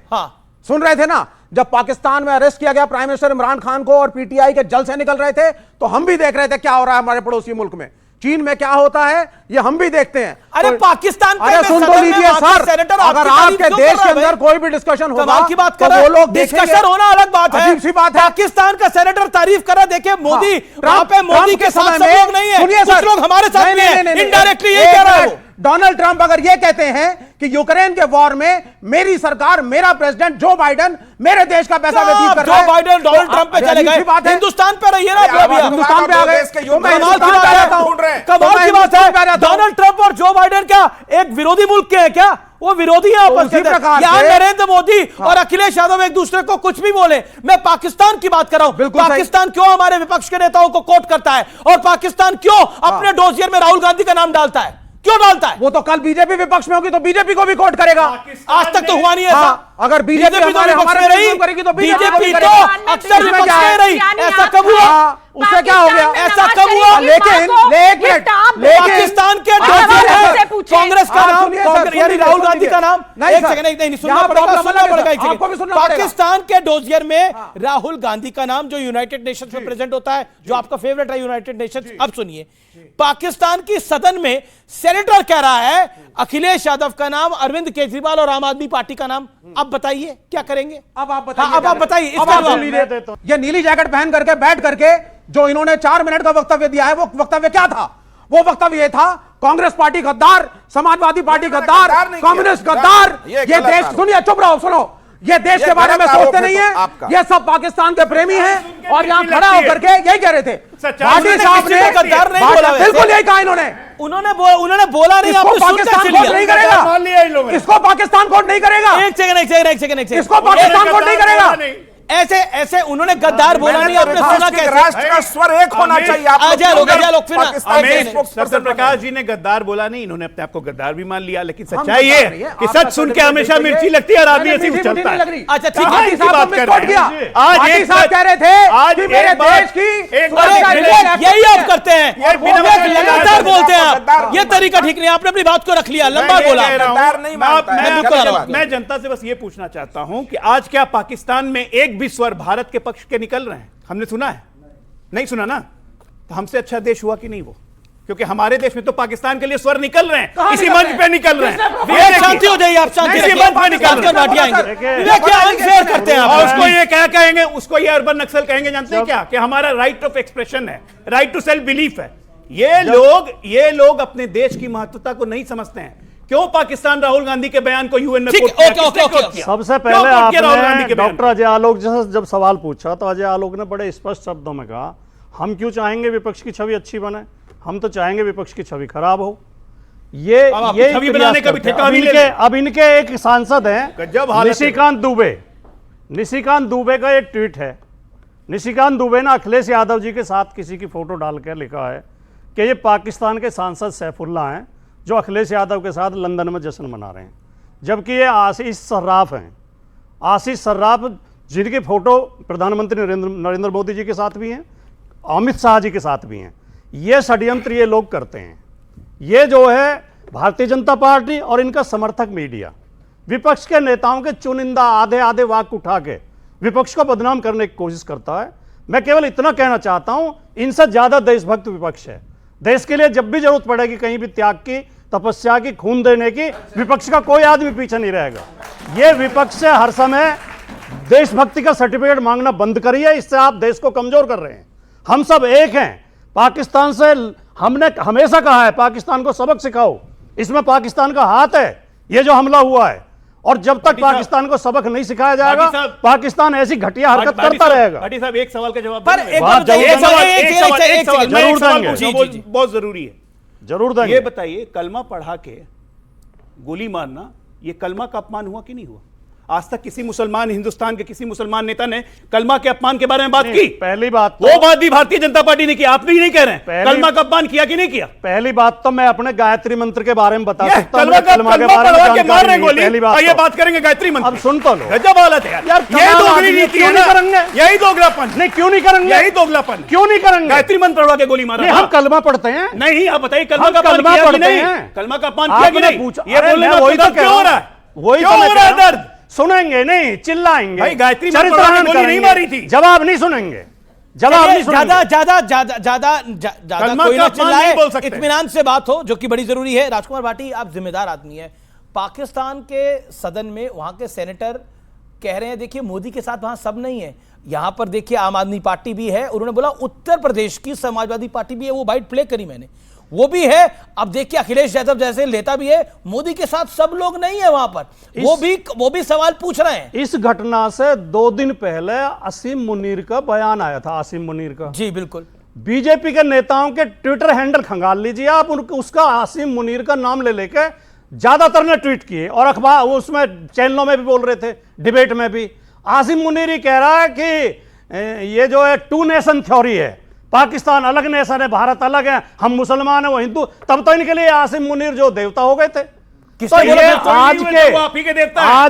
सुन रहे थे ना। जब पाकिस्तान में अरेस्ट किया गया प्राइम मिनिस्टर इमरान खान को और पीटीआई के जल से निकल रहे थे, तो हम भी देख रहे थे क्या हो रहा है हमारे पड़ोसी मुल्क में। चीन में क्या होता है ये हम भी देखते हैं। अरे पाकिस्तान, अरे सुन तो लीजिए सर, अगर आपके देश के अंदर कोई भी डिस्कशन होगा की बात तो वो लोग डिस्कशन होना अलग बात है, अजीब सी बात है। पाकिस्तान का सेनेटर तारीफ करा, देखे मोदी वहां पे मोदी के साथ सब लोग नहीं है, कुछ लोग हमारे साथ भी हैं, इनडायरेक्टली ये कह रहा है। डोनाल्ड ट्रंप अगर ये कहते हैं कि यूक्रेन के वॉर में मेरी सरकार, मेरा प्रेसिडेंट जो बाइडेन मेरे देश का पैसा व्यतीत कर रहा है, जो बाइडेन डोनाल्ड ट्रंप पे चले गए, हिंदुस्तान पे रहिए ना, हिंदुस्तान पे आ गए। कमाल की बात है, डोनाल्ड ट्रंप और जो बाइडेन क्या एक विरोधी मुल्क के हैं क्या? वो विरोधी है आपस में। यहाँ नरेंद्र मोदी और अखिलेश यादव एक दूसरे को कुछ भी बोले, मैं पाकिस्तान की बात कर रहा हूं। पाकिस्तान क्यों हमारे विपक्ष के नेताओं को कोट करता है, और पाकिस्तान क्यों अपने डोसियर में राहुल गांधी का नाम डालता है? क्यों डालता है? वो तो कल बीजेपी विपक्ष में होगी तो बीजेपी को भी कोट करेगा। आज तक तो हुआ नहीं ऐसा। अगर बीजेपी हमारे रही करेगी तो बीजेपी तो अक्सर विपक्ष में रही। ऐसा कब हुआ? उससे क्या हो गया? ऐसा कब हुआ? लेकिन पाकिस्तान के कांग्रेस का नाम, यानी राहुल गांधी का नाम, एक सेकंड, नहीं सुनना पड़ेगा। पाकिस्तान के डोजियर में राहुल गांधी का नाम, जो यूनाइटेड नेशंस में प्रेजेंट होता है, जो आपका फेवरेट है यूनाइटेड नेशंस। अब सुनिए, पाकिस्तान की सदन में सेनेटर कह रहा है अखिलेश यादव का नाम, अरविंद केजरीवाल और आम आदमी पार्टी का नाम। अब बताइए क्या करेंगे? अब आप बताइए। अब आप बताइए। ये नीली जैकेट पहन करके बैठ करके जो इन्होंने 4 मिनट का वक्तव्य दिया है, वो वक्तव्य क्या था? वो वक्तव्य था कांग्रेस पार्टी गद्दार, समाजवादी पार्टी गद्दार, कम्युनिस्ट गद्दार। ये देश, सुनिए, चुप रहो, सुनो, ये देश के बारे में सोचते नहीं है। ये सब पाकिस्तान के प्रेमी हैं और यहाँ खड़ा होकर के यही कह रहे थे। भाटी साहब ने गद्दार नहीं बोला, बिल्कुल यही कहा इन्होंने। उन्होंने बोला नहीं, आपको पाकिस्तान कोर्ट नहीं करेगा, इसको पाकिस्तान कोर्ट नहीं करेगा। एक सेकंड, इसको पाकिस्तान कोर्ट नहीं करेगा। ऐसे उन्होंने गद्दार बोला नहीं, आपने सुना कैसे? राष्ट्र का स्वर एक होना चाहिए। सत्यप्रकाश जी ने गद्दार बोला नहीं, इन्होंने अपने आप को गद्दार भी मान लिया, लेकिन सच्चाई ये कि सच सुन के हमेशा मिर्ची लगती है और आदमी ऐसी चलता है। अच्छा ठीक है, बात कर रहे हैं। आज एक साहब कह रहे थे आज कि मेरे देश की यही आप करते हैं, लगातार बोलते हैं आप। ये तरीका ठीक नहीं, आपने अपनी बात को रख लिया, लंबा बोला। मैं जनता से बस ये पूछना चाहता हूं कि आज क्या पाकिस्तान में एक भी स्वर भारत के पक्ष के निकल रहे हैं? हमने सुना है? नहीं सुना ना? तो हमसे अच्छा देश हुआ कि नहीं वो? क्योंकि हमारे देश में तो पाकिस्तान के लिए स्वर निकल रहे हैं, इसी मंच पे निकल रहे हैं। शांति हो जाइए, आप शांति इसी मंच पे निकल कर अनफेयर करते हैं और उसको ये क्या कहेंगे? उसको ये अर्बन नक्सल कहेंगे। जानते हैं क्या? कि हमारा राइट ऑफ एक्सप्रेशन है, राइट टू सेल्फ बिलीफ है। ये लोग अपने देश की महत्वता को नहीं समझते हैं। क्यों पाकिस्तान राहुल गांधी के बयान को यूएन में कोट किया? सबसे पहले आपने डॉक्टर अजय आलोक जैसा जब सवाल पूछा तो अजय आलोक ने बड़े स्पष्ट शब्दों में कहा, हम क्यों चाहेंगे विपक्ष की छवि अच्छी बने, हम तो चाहेंगे विपक्ष की छवि खराब हो। ये छवि बनाने का भी ठेका भी ले। अब इनके एक सांसद हैं निशिकांत दुबे का एक ट्वीट है। निशिकांत दुबे ने अखिलेश यादव जी के साथ किसी की फोटो डालकर लिखा है कि ये पाकिस्तान के सांसद सैफुल्ला हैं जो अखिलेश यादव के साथ लंदन में जश्न मना रहे हैं, जबकि ये आशीष सर्राफ हैं। आशीष सर्राफ जिनकी फोटो प्रधानमंत्री नरेंद्र मोदी जी के साथ भी हैं, अमित शाह जी के साथ भी हैं। ये षड्यंत्र ये लोग करते हैं। ये जो है भारतीय जनता पार्टी और इनका समर्थक मीडिया विपक्ष के नेताओं के चुनिंदा आधे आधे वाक्य उठा के विपक्ष को बदनाम करने की कोशिश करता है। मैं केवल इतना कहना चाहता हूं, इनसे ज्यादा देशभक्त विपक्ष है। देश के लिए जब भी जरूरत पड़ेगी कहीं भी त्याग की, तपस्या की, खून देने की, विपक्ष का कोई आदमी पीछे नहीं रहेगा। ये विपक्ष से हर समय देशभक्ति का सर्टिफिकेट मांगना बंद करिए, इससे आप देश को कमजोर कर रहे हैं। हम सब एक हैं। पाकिस्तान से हमने हमेशा कहा है पाकिस्तान को सबक सिखाओ, इसमें पाकिस्तान का हाथ है ये जो हमला हुआ है। और जब तक पाकिस्तान को सबक नहीं सिखाया जाएगा पाकिस्तान ऐसी घटिया हरकत करता रहेगा। भाटी साहब एक सवाल का जवाब पर जरूर देंगे, बहुत जरूरी है, जरूर देंगे। ये बताइए, कलमा पढ़ा के गोली मारना ये कलमा का अपमान हुआ कि नहीं हुआ? आज तक किसी मुसलमान, हिंदुस्तान के किसी मुसलमान नेता ने कलमा के अपमान के बारे में बात की? पहली बात वो बात भी भारतीय जनता पार्टी ने की, आप भी नहीं कह रहे हैं। कलमा का अपमान किया कि नहीं किया? पहली बात तो मैं अपने गायत्री मंत्र के बारे में बता सकता हूं। कलमा के बारे में मार रहे हैं गोली। ये बात करेंगे गायत्री मंत्र। अब सुन तो लो, गजब हालत है यार। यही दोगली नीति है ना, यही दोगलापन। नहीं क्यों नहीं करेंगे? यही दोगलापन क्यों नहीं करेंगे? गायत्री मंत्र पढ़वा के गोली मारा। हम कलमा पढ़ते हैं। नहीं, आप बताइए कलमा का अपमान किया कि नहीं? कलमा का अपमान किया कि नहीं? ये बोलने में वही तो क्यों हो रहा है? वही क्यों हो रहा है दर्द? सुनेंगे नहीं, चिल्लाएंगे। भाई गायत्री मंत्र गोली नहीं मारी थी। जवाब नहीं सुनेंगे, जवाब नहीं सुनेंगे। ज्यादा कोई ना चिल्लाए, इत्मीनान से बात हो, जो कि बड़ी जरूरी है। राजकुमार भाटी, आप जिम्मेदार आदमी है। पाकिस्तान के सदन में वहां के सेनेटर कह रहे हैं देखिए मोदी के साथ वहां सब नहीं है। यहां पर देखिए आम आदमी पार्टी भी है, उन्होंने बोला उत्तर प्रदेश की समाजवादी पार्टी भी है, वो बाइट प्ले करी मैंने, वो भी है। अब देखिए अखिलेश यादव जैसे नेता भी है, मोदी के साथ सब लोग नहीं है वहां पर, वो भी सवाल पूछ रहे हैं। इस घटना से 2 दिन पहले आसिम मुनीर का बयान आया था, आसिम मुनीर का। जी बिल्कुल। बीजेपी के नेताओं के ट्विटर हैंडल खंगाल लीजिए आप, उसका आसिम मुनीर का नाम ले लेके ज्यादातर ने ट्वीट किए और अखबार उसमें चैनलों में भी बोल रहे थे, डिबेट में भी। आसिम मुनीर ही कह रहा है कि ये जो है 2 नेशन थ्योरी है, पाकिस्तान अलग नेशन है, भारत अलग है, हम मुसलमान है वो हिंदू। तब तो इनके लिए आसिम मुनीर जो देवता हो गए थे। तो ये आज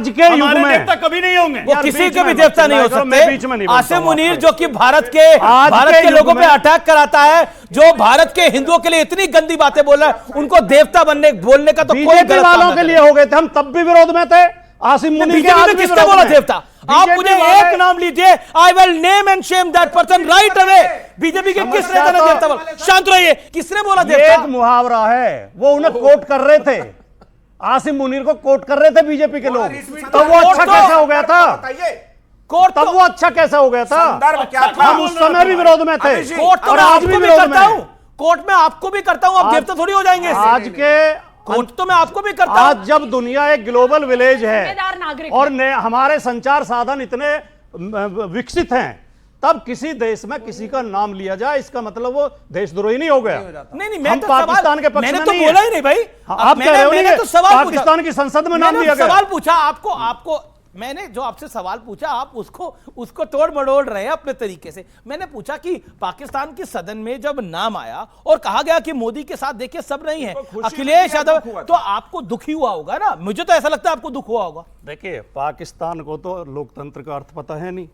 के युग में देवता कभी नहीं होंगे, वो किसी के भी देवता नहीं हो सकते। आसिम मुनीर जो कि भारत के लोगों पे अटैक कराता है, जो भारत के हिंदुओं के लिए इतनी गंदी बातें बोल रहा है, उनको देवता बोलने का तो कोई गलत काम वालों के लिए हो गए थे। हम तब भी विरोध में थे। आसिम मुनीर ने किसने बोला देवता? आप मुझे एक नाम लीजिए, I will name and Shem that person right away. BJP के किस नेता ने देवता बोला? शांत रहिए, किसने बोला देवता? एक मुहावरा है, वो उन्हें कोट कर रहे थे, आसिम मुनीर को कोट कर रहे थे बीजेपी के लोग। तब वो अच्छा कैसा हो गया था? कोट तब वो अच्छा कैसा हो गया था? हम उस समय भी विरोध में थे और आज भी विरोध में हूं। कोर्ट में आपको भी करता हूं, आप देवता थोड़ी हो जाएंगे। आज के कोर्ट तो मैं आपको भी करता हूं। आज जब दुनिया एक ग्लोबल विलेज है और हमारे संचार साधन इतने विकसित हैं, तब किसी देश में किसी का नाम लिया जाए, इसका मतलब वो देशद्रोही नहीं हो गया। नहीं, हम पाकिस्तान के पक्ष में मैंने तो बोला ही नहीं भाई। आप कह रहे हो मैंने तो सवाल पाकिस्तान की संसद में नाम दिया गया। सवाल पूछा आपको मैंने जो आपसे सवाल पूछा, आप उसको तोड़ मड़ोड़ रहे हैं अपने तरीके से। मैंने पूछा कि पाकिस्तान के सदन में जब नाम आया और कहा गया कि मोदी के साथ देखिए सब नहीं है, अखिलेश यादव, तो आपको दुख ही हुआ होगा ना? मुझे तो ऐसा लगता है आपको दुख हुआ होगा। देखिए पाकिस्तान को तो लोकतंत्र का अर्थ पता है नहीं,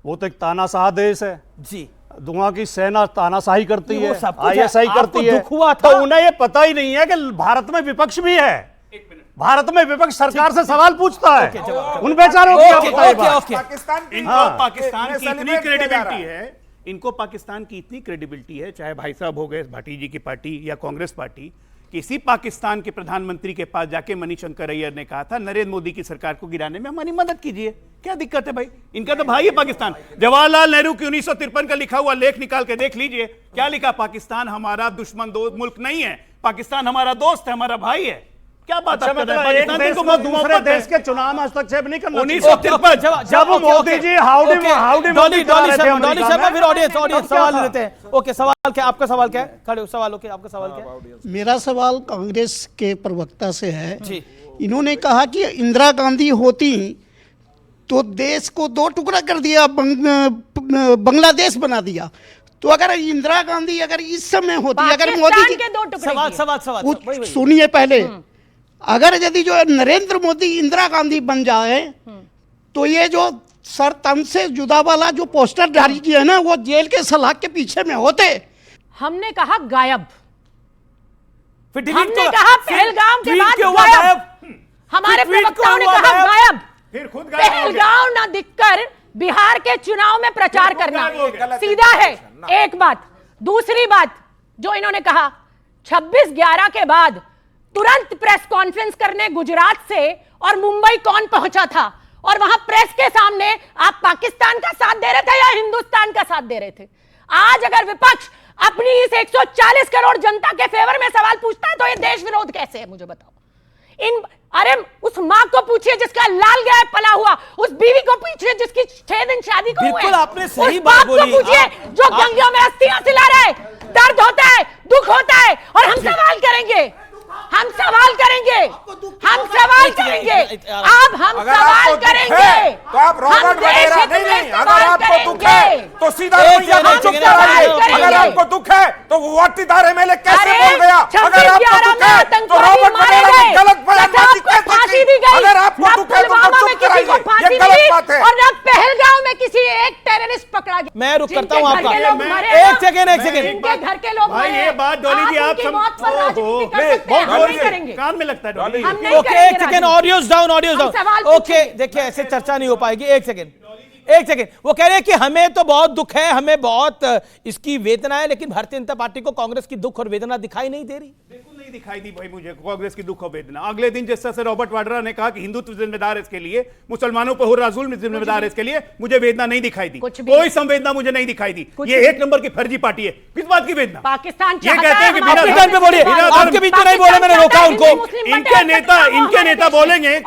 वो तो एक तानाशाह देश है जी। वहां की सेना तानाशाही करती है, ISI करती है, तो उन्हें ये पता ही नहीं है कि भारत में विपक्ष भी है। भारत में विपक्ष सरकार से सवाल पूछता है, उन बेचारों को। पाकिस्तान की इतनी क्रेडिबिलिटी है, इनको पाकिस्तान की इतनी क्रेडिबिलिटी है, चाहे भाई साहब हो गए भाटी जी की पार्टी या कांग्रेस पार्टी, किसी पाकिस्तान के प्रधानमंत्री के पास जाके मनीशंकर अय्यर ने कहा था नरेंद्र मोदी की सरकार को गिराने में हमारी मदद कीजिए। क्या दिक्कत है भाई? इनका तो भाई है पाकिस्तान। जवाहरलाल नेहरू की 1953 का लिखा हुआ लेख निकाल के देख लीजिए, क्या लिखा? पाकिस्तान हमारा दुश्मन मुल्क नहीं है, पाकिस्तान हमारा दोस्त है, हमारा भाई है। क्या बात है? दूसरे देश के चुनाव में हस्तक्षेप नहीं करना। 1953 जब मोदी जी हाउडी डॉली साहब, फिर ऑडियंस सवाल लेते हैं। ओके, सवाल क्या? आपका सवाल क्या है? खड़े हो, सवाल ओके, आपका सवाल क्या है? मेरा सवाल कांग्रेस के प्रवक्ता से है जी। इन्होंने कहा कि इंदिरा गांधी होती तो देश को 2 टुकड़ा कर दिया, बांग्लादेश बना दिया। तो अगर इंदिरा गांधी अगर इस समय होती, अगर मोदी जी, सवाल सुनिए पहले, अगर यदि जो नरेंद्र मोदी इंदिरा गांधी बन जाए तो ये जो सर तन से जुदा वाला जो पोस्टर जारी किया है ना, वो जेल के सलाख के पीछे में होते हमने कहा गायब, फिर हमने कहा पहलगाम के बाद क्यों हुआ गायब, हमारे प्रवक्ताओं ने कहा गायब, फिर खुद गायब हो गए। पहलगाम ना दिखकर बिहार के चुनाव में प्रचार करना सीधा है। एक बात। दूसरी बात जो इन्होंने कहा 26/11 के बाद तुरंत प्रेस कॉन्फ्रेंस करने गुजरात से और मुंबई कौन पहुंचा था, और वहां प्रेस के सामने आप पाकिस्तान का साथ दे रहे थे या हिंदुस्तान का साथ दे रहे थे? आज अगर विपक्ष अपनी इस 140 करोड़ जनता के फेवर में सवाल पूछता है तो ये देश विरोध कैसे है, मुझे बताओ। अरे उस मां को पूछिए जिसका लाल गाय पला हुआ, उस बीवी को पूछिए जिसकी 6 दिन शादी को हुए। बिल्कुल आपने सही उस बात बाप बोली। को पूछिए जो गंगों में अस्थियां सिला रहा है, दर्द होता है, दुख होता है, और हम सवाल करेंगे, हम सवाल करेंगे, हम सवाल करेंगे, अब हम सवाल करेंगे तो आप रॉबर्ट वगैरह नहीं, अगर आपको दुख है तो सीधा रवैया नहीं चुप कराइए। अगर आपको दुख है तो वाटीदार एमएलए कैसे बोल गया? अगर आपको दुख है तो रॉबर्ट वगैरह ने गलत बयानबाजी कैसे की? अगर आपको दुख है तो चुप कराइए, ये गलत बात है। और न पहलगाम में किसी एक टेररिस्ट पकड़ा गया। मैं रुक करता हूं आपका, एक सेकंड इनके घर के लोग भाई ये बात डॉली जी आप करेंगे, कान में लगता है डॉली। ओके एक second, audios down, audios down. Okay देखिए ऐसे चर्चा नहीं हो पाएगी। एक सेकंड, वो कह रहे हैं कि हमें तो बहुत दुख है, हमें बहुत इसकी वेदना है, लेकिन भारतीय जनता पार्टी को कांग्रेस की दुख और वेदना दिखाई नहीं दे रही। बिल्कुल नहीं दिखाई दी भाई मुझे कांग्रेस की दुख और वेदना। अगले दिन जिस तरह से रॉबर्ट वाड्रा ने कहा कि हिंदुत्व जिम्मेदार है इसके लिए, मुसलमानों पर हो रहा जुल्म जिम्मेदार है इसके लिए, मुझे वेदना नहीं दिखाई दी, कोई संवेदना मुझे नहीं दिखाई दी। ये एक नंबर की फर्जी पार्टी है। किस बात की वेदना? पाकिस्तान ये कहते हैं कि बिना धर्म पे बोलिए, आपके बीच में नहीं बोले, मैंने रोका उनको। इनके नेता बोलेंगे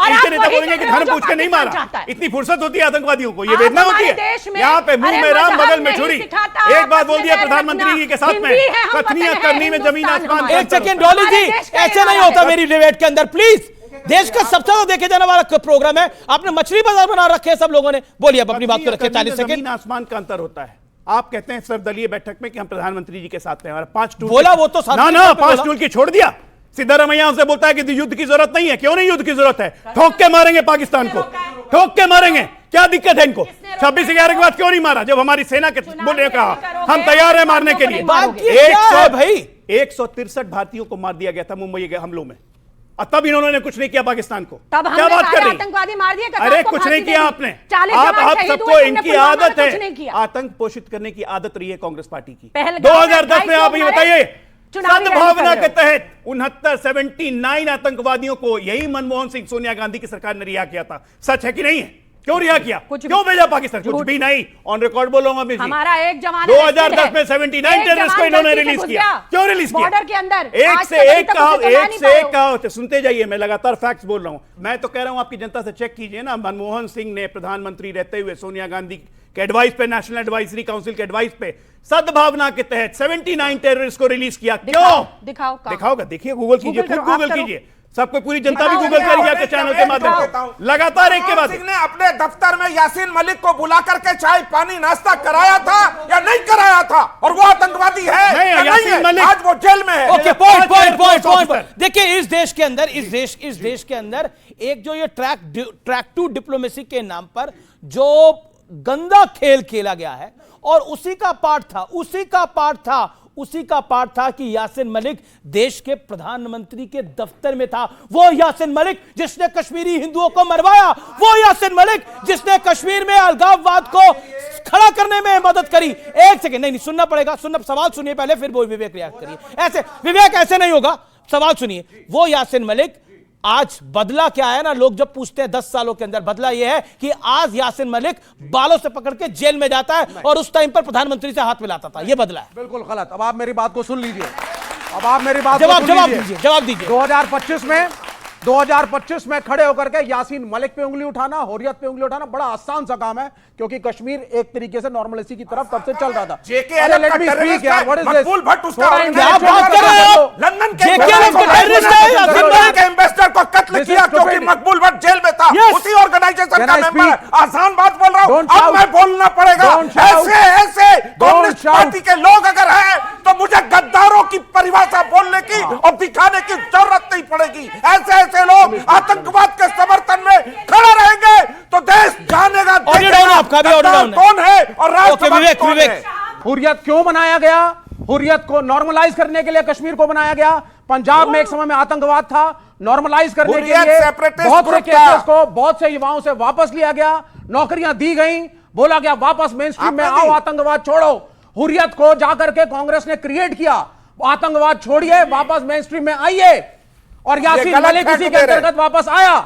कि धर्म पूछ के नहीं मारा। इतनी फुर्सत होती है आतंकवादियों को? ये वेदना होती है? यहाँ पे मुंह में राम बगल में छुरी। एक बात बोल दिया प्रधानमंत्री जी के साथ में, कथनियां करनी में जमीन आसमान। एक सेकंड डॉली जी, ऐसे नहीं होता मेरी डिबेट के अंदर, प्लीज। देश का सबसे ज्यादा देखे जाने वाला प्रोग्राम है, आपने मछली बाजार बना रखे हैं सब लोगों ने। बोलिए अब अपनी बात को रखिए, 40 सेकंड। जमीन आसमान का अंतर होता है। आप कहते हैं सर्वदलीय बैठक में कि हम प्रधानमंत्री जी के साथ हैं, हमारा 5 टूल बोला, वो तो ना 5 टूल की छोड़ दिया। सिद्धारमैया हमसे बोलता है कि युद्ध की जरूरत नहीं है। क्यों नहीं युद्ध की जरूरत है? ठोक के मारेंगे पाकिस्तान को, ठोक के मारेंगे। क्या दिक्कत है इनको? 26/11 के बाद क्यों नहीं मारा? जब हमारी सेना के बोलने कहा हम तैयार है मारने के लिए। 163 भारतीयों को मार दिया गया था मुंबई के हमलों में, और तब इन्होंने कुछ नहीं किया पाकिस्तान को। क्या बात कर रही? आतंकवादी मार दिए। अरे कुछ नहीं किया आपने। आप सबको इनकी आदत है, आतंक पोषित करने की आदत रही है कांग्रेस पार्टी की। 2010 में आप ये बताइए, सद्भावना के तहत 79 आतंकवादियों को यही मनमोहन सिंह, सोनिया गांधी की सरकार ने रिहा किया था। सच है कि नहीं है? क्यों रिहा किया? क्यों भेजा पाकिस्तान? कुछ भी नहीं। ऑन रिकॉर्ड बोलूंगा मैं, हमारा एक जवान 2010 में 79 टेररिस्ट को इन्होंने रिलीज किया। क्यों रिलीज किया? बॉर्डर के अंदर एक से एक कहा। सुनते जाइए, मैं लगातार फैक्ट्स बोल रहा हूं। मैं तो कह रहा हूं आपकी जनता से चेक कीजिए ना। मनमोहन सिंह ने प्रधानमंत्री रहते हुए सोनिया गांधी के एडवाइस पे, नेशनल एडवाइजरी काउंसिल के एडवाइस पे, सद्भावना के तहत 79 टेररिस्ट को रिलीज किया। क्यों? दिखाओगा, देखिए, गूगल कीजिए, खुद गूगल कीजिए। सबको पूरी जनता भी गूगल करेगी आपके चैनल के माध्यम से। लगातार एक के बाद सिंह ने अपने दफ्तर में यासीन मलिक को बुला करके चाय पानी नाश्ता कराया था या नहीं कराया था? और वो आतंकवादी है या नहीं है? आज वो जेल में है। Okay, point. देखिए इस देश के अंदर एक जो ये ट्रैक टू डिप्लोमेसी के नाम पर जो गंदा खेल खेला गया है, और उसी का पार्ट था कि यासीन मलिक देश के प्रधानमंत्री के दफ्तर में था। वो यासीन मलिक जिसने कश्मीरी हिंदुओं को मरवाया, वो यासीन मलिक जिसने कश्मीर में अलगाववाद को खड़ा करने में मदद करी। एक सेकंड, नहीं सुनना पड़ेगा, सवाल सुनिए पहले, फिर वो विवेक रिएक्ट करिए। विवेक ऐसे नहीं होगा, सवाल सुनिए। वो यासीन मलिक, आज बदला क्या है ना, लोग जब पूछते हैं 10 सालों के अंदर, बदला यह है कि आज यासीन मलिक बालों से पकड़ के जेल में जाता है और उस टाइम पर प्रधानमंत्री से हाथ मिलाता था। यह बदला है। बिल्कुल गलत। अब आप मेरी बात को सुन लीजिए, जवाब दीजिए। 2025 में खड़े होकर के यासीन मलिक पे उंगली उठाना, हुर्रियत पे उंगली उठाना बड़ा आसान सा काम है, क्योंकि कश्मीर एक तरीके से नॉर्मलिटी की तरफ तब से चल रहा था। मकबूल भट्ट उसका लंदन के एम्बेसडर को कत्ल किया क्योंकि मकबूल भट्ट जेल में था, उसी ऑर्गेनाइजेशन का मेंबर। आसान बात बोल रहा हूं, अब मैं बोलना पड़ेगा। ऐसे कम्युनिस्ट पार्टी के लोग अगर हैं तो मुझे गद्दारों की परिभाषा बोलने की और दिखाने की जरूरत नहीं पड़ेगी। ऐसे लोग आतंकवाद के समर्थन में खड़े रहेंगे तो देश जानेगा कौन है और राष्ट्रवाद कौन है। हुर्रियत क्यों बनाया गया? हुर्रियत को नॉर्मलाइज करने के लिए कश्मीर को बनाया गया। पंजाब में एक समय में आतंकवाद था, नॉर्मलाइज करने के लिए बहुत से केसेस को बहुत से युवाओं से वापस लिया गया, नौकरियां दी गई, बोला गया वापस मेन स्ट्रीम में आओ, आतंकवाद छोड़ो। हुर्रियत को जाकर के कांग्रेस ने क्रिएट किया, आतंकवाद छोड़िए, वापस मेन स्ट्रीम में आइए। और यासीन मलिक इसी के अंतर्गत वापस आया,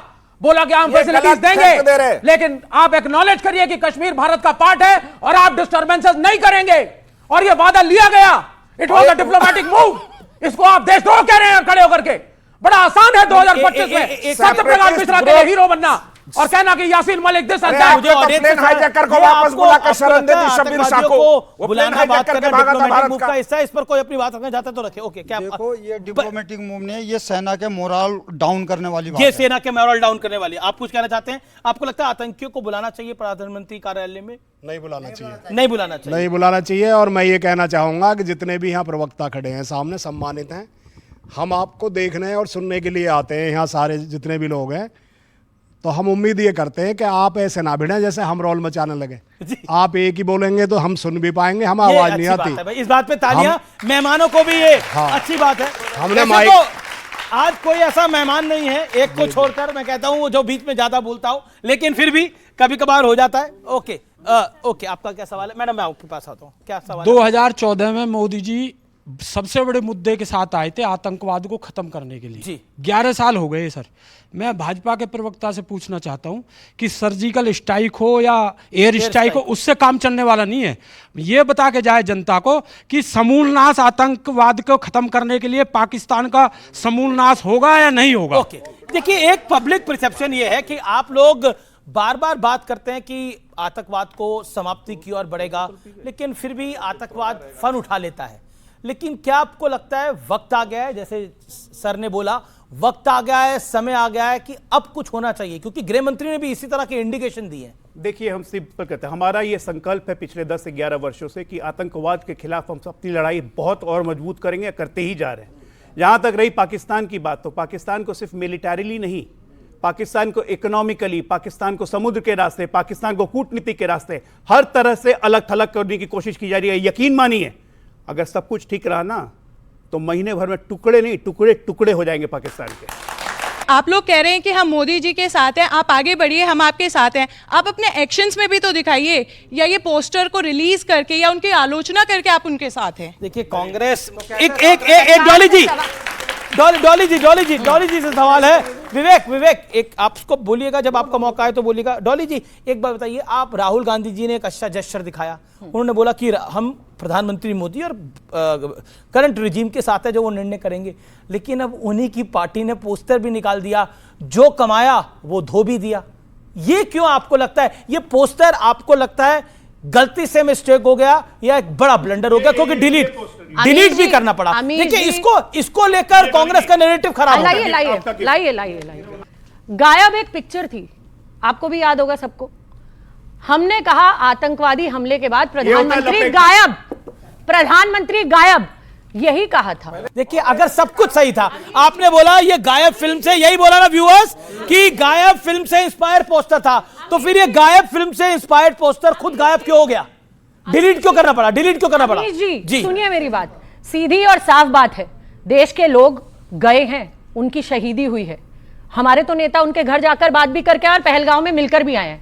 बोला कि हम फैसिलिटीज देंगे, लेकिन आप एक्नॉलेज करिए कि कश्मीर भारत का पार्ट है और आप डिस्टर्बेंसेस नहीं करेंगे। और यह वादा लिया गया, it was a diplomatic move. इसको आप देशद्रोह कह रहे हैं खड़े होकर के। बड़ा आसान है 2025 में सत्यप्रकाश मिश्रा के लिए हीरो बनना और कहना कि Yasin Malik this plane hijacker को वापस बुला कर शरण दे दी शब्बीर शाह को। वो प्लेन हाईजैकर के भागा था भारत का। हिस्सा इस पर कोई अपनी बात रखना चाहता तो रखे। ओके, क्या देखो ये डिप्लोमेटिक मूव नहीं है, ये सेना के मोरल डाउन करने वाली बात ये है। सेना के मोरल डाउन करने वाली। आप कुछ कहना चाहते हैं? आपको लगता है आतंकियों को बुलाना चाहिए प्रधानमंत्री कार्यालय में? नहीं बुलाना चाहिए, नहीं बुलाना चाहिए, नहीं बुलाना चाहिए। और मैं ये कहना चाहूंगा कि जितने भी यहाँ प्रवक्ता खड़े हैं सामने, सम्मानित हैं, हम आपको देखने और सुनने के लिए आते हैं यहाँ सारे जितने भी लोग हैं। तो हम उम्मीद ये करते हैं कि आप ऐसे ना भिड़ें जैसे हम रोल मचाने लगे। आप एक ही बोलेंगे तो हम सुन भी पाएंगे, हम आवाज नहीं आती। इस बात पे तालियां मेहमानों को भी, ये अच्छी बात है। हमने माइक आज कोई ऐसा मेहमान नहीं है, एक को छोड़कर, मैं कहता हूं जो बीच में ज्यादा बोलता हूं, लेकिन फिर भी कभी कभार हो जाता है। ओके, ओके, आपका क्या सवाल है? मैडम मैं आपके पास आता हूं, क्या सवाल? 2014 में मोदी जी सबसे बड़े मुद्दे के साथ आए थे आतंकवाद को खत्म करने के लिए। 11 साल हो गए सर। मैं भाजपा के प्रवक्ता से पूछना चाहता हूं कि सर्जिकल स्ट्राइक हो या एयर स्ट्राइक हो, उससे काम चलने वाला नहीं है। ये बता के जाए जनता को कि समूल नाश आतंकवाद को खत्म करने के लिए पाकिस्तान का समूल नाश होगा या नहीं होगा। ओके, देखिए एक पब्लिक परसेप्शन ये है कि आप लोग बार बार बात करते हैं कि आतंकवाद को समाप्ति की ओर बढ़ेगा, लेकिन फिर भी आतंकवाद फन उठा लेता है। लेकिन क्या आपको लगता है वक्त आ गया है, जैसे सर ने बोला वक्त आ गया है, समय आ गया है कि अब कुछ होना चाहिए? क्योंकि गृह मंत्री ने भी इसी तरह के इंडिकेशन दिए हैं। देखिए, हम सिंपल कहते हैं, हमारा ये संकल्प है पिछले 10 से 11 वर्षों से कि आतंकवाद के खिलाफ हम अपनी लड़ाई बहुत और मजबूत करेंगे, करते ही जा रहे हैं। जहां तक रही पाकिस्तान की बात, तो पाकिस्तान को सिर्फ मिलिटरीली नहीं, पाकिस्तान को इकोनॉमिकली, पाकिस्तान को समुद्र के रास्ते, पाकिस्तान को कूटनीति के रास्ते, हर तरह से अलग थलग करने की कोशिश की जा रही है। यकीन मानिए, अगर सब कुछ ठीक रहा ना, तो महीने भर में टुकड़े नहीं, टुकड़े टुकड़े हो जाएंगे पाकिस्तान के। आप लोग कह रहे हैं कि हम मोदी जी के साथ हैं, आप आगे बढ़िए, हम आपके साथ हैं। आप अपने एक्शंस में भी तो दिखाइए, या ये पोस्टर को रिलीज करके या उनकी आलोचना करके आप उनके साथ हैं। देखिए कांग्रेस, एक डॉली जी से सवाल है। विवेक एक आपको बोलिएगा, जब आपका मौका है तो बोलिएगा। डॉली जी एक बात बताइए, आप राहुल गांधी जी ने एक अच्छा जेस्चर दिखाया, उन्होंने बोला कि हम प्रधानमंत्री मोदी और करंट रिजीम के साथ है जो वो निर्णय करेंगे, लेकिन अब उन्हीं की पार्टी ने पोस्टर भी निकाल दिया, जो कमाया वो धो भी दिया। ये क्यों आपको लगता है? ये पोस्टर आपको लगता है गलती से मिस्टेक हो गया या एक बड़ा ब्लंडर हो गया? क्योंकि डिलीट भी करना पड़ा। देखिए इसको लेकर कांग्रेस का नैरेटिव खराब हो गया। लाइए गायब एक पिक्चर थी, आपको भी याद होगा सबको। हमने कहा आतंकवादी हमले के बाद प्रधानमंत्री गायब, यही कहा था। देखिए अगर सब कुछ सही था, आपने बोला ये गायब फिल्म से, यही बोला ना व्यूअर्स कि गायब फिल्म से इंस्पायर पोस्टर था, तो फिर ये गायब फिल्म से इंस्पायर्ड पोस्टर खुद गायब क्यों हो गया? डिलीट क्यों करना पड़ा? जी सुनिए मेरी बात, सीधी और साफ बात है। देश के लोग गए हैं, उनकी शहीदी हुई है। हमारे तो नेता उनके घर जाकर बात भी करके और पहलगांव में मिलकर भी आए हैं।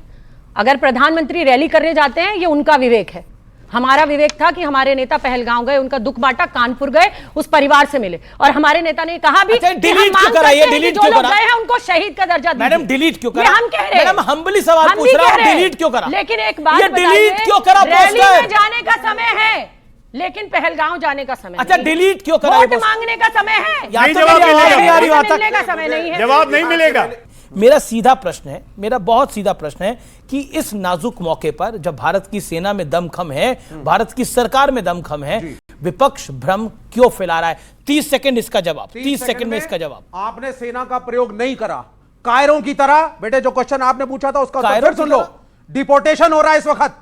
अगर प्रधानमंत्री रैली करने जाते हैं, ये उनका विवेक है। हमारा विवेक था कि हमारे नेता पहलगांव गए, उनका दुख बांटा, कानपुर गए, उस परिवार से मिले, और हमारे नेता ने कहा भी डिलीट क्यों करा? ये डिलीट क्यों करा? उनको शहीद का दर्जा दीजिए। मैडम डिलीट क्यों करा? हम कह रहे हैं, मैडम हम्बली सवाल पूछ रहा हूं, डिलीट क्यों करा? लेकिन एक बात ये डिलीट क्यों करा? रैली में जाने का समय है, लेकिन पहलगांव जाने का समय। अच्छा डिलीट क्यों करा? वोट मांगने का समय है, मिलने का समय नहीं है। जवाब नहीं मिलेगा। मेरा सीधा प्रश्न है, मेरा बहुत सीधा प्रश्न है कि इस नाजुक मौके पर जब भारत की सेना में दमखम है, भारत की सरकार में दमखम है, विपक्ष भ्रम क्यों फैला रहा है? 30 सेकंड इसका जवाब, 30 सेकंड में इसका जवाब। आपने सेना का प्रयोग नहीं करा, कायरों की तरह। बेटे जो क्वेश्चन आपने पूछा था उसका उत्तर सुन लो। डिपोर्टेशन हो रहा है इस वक्त।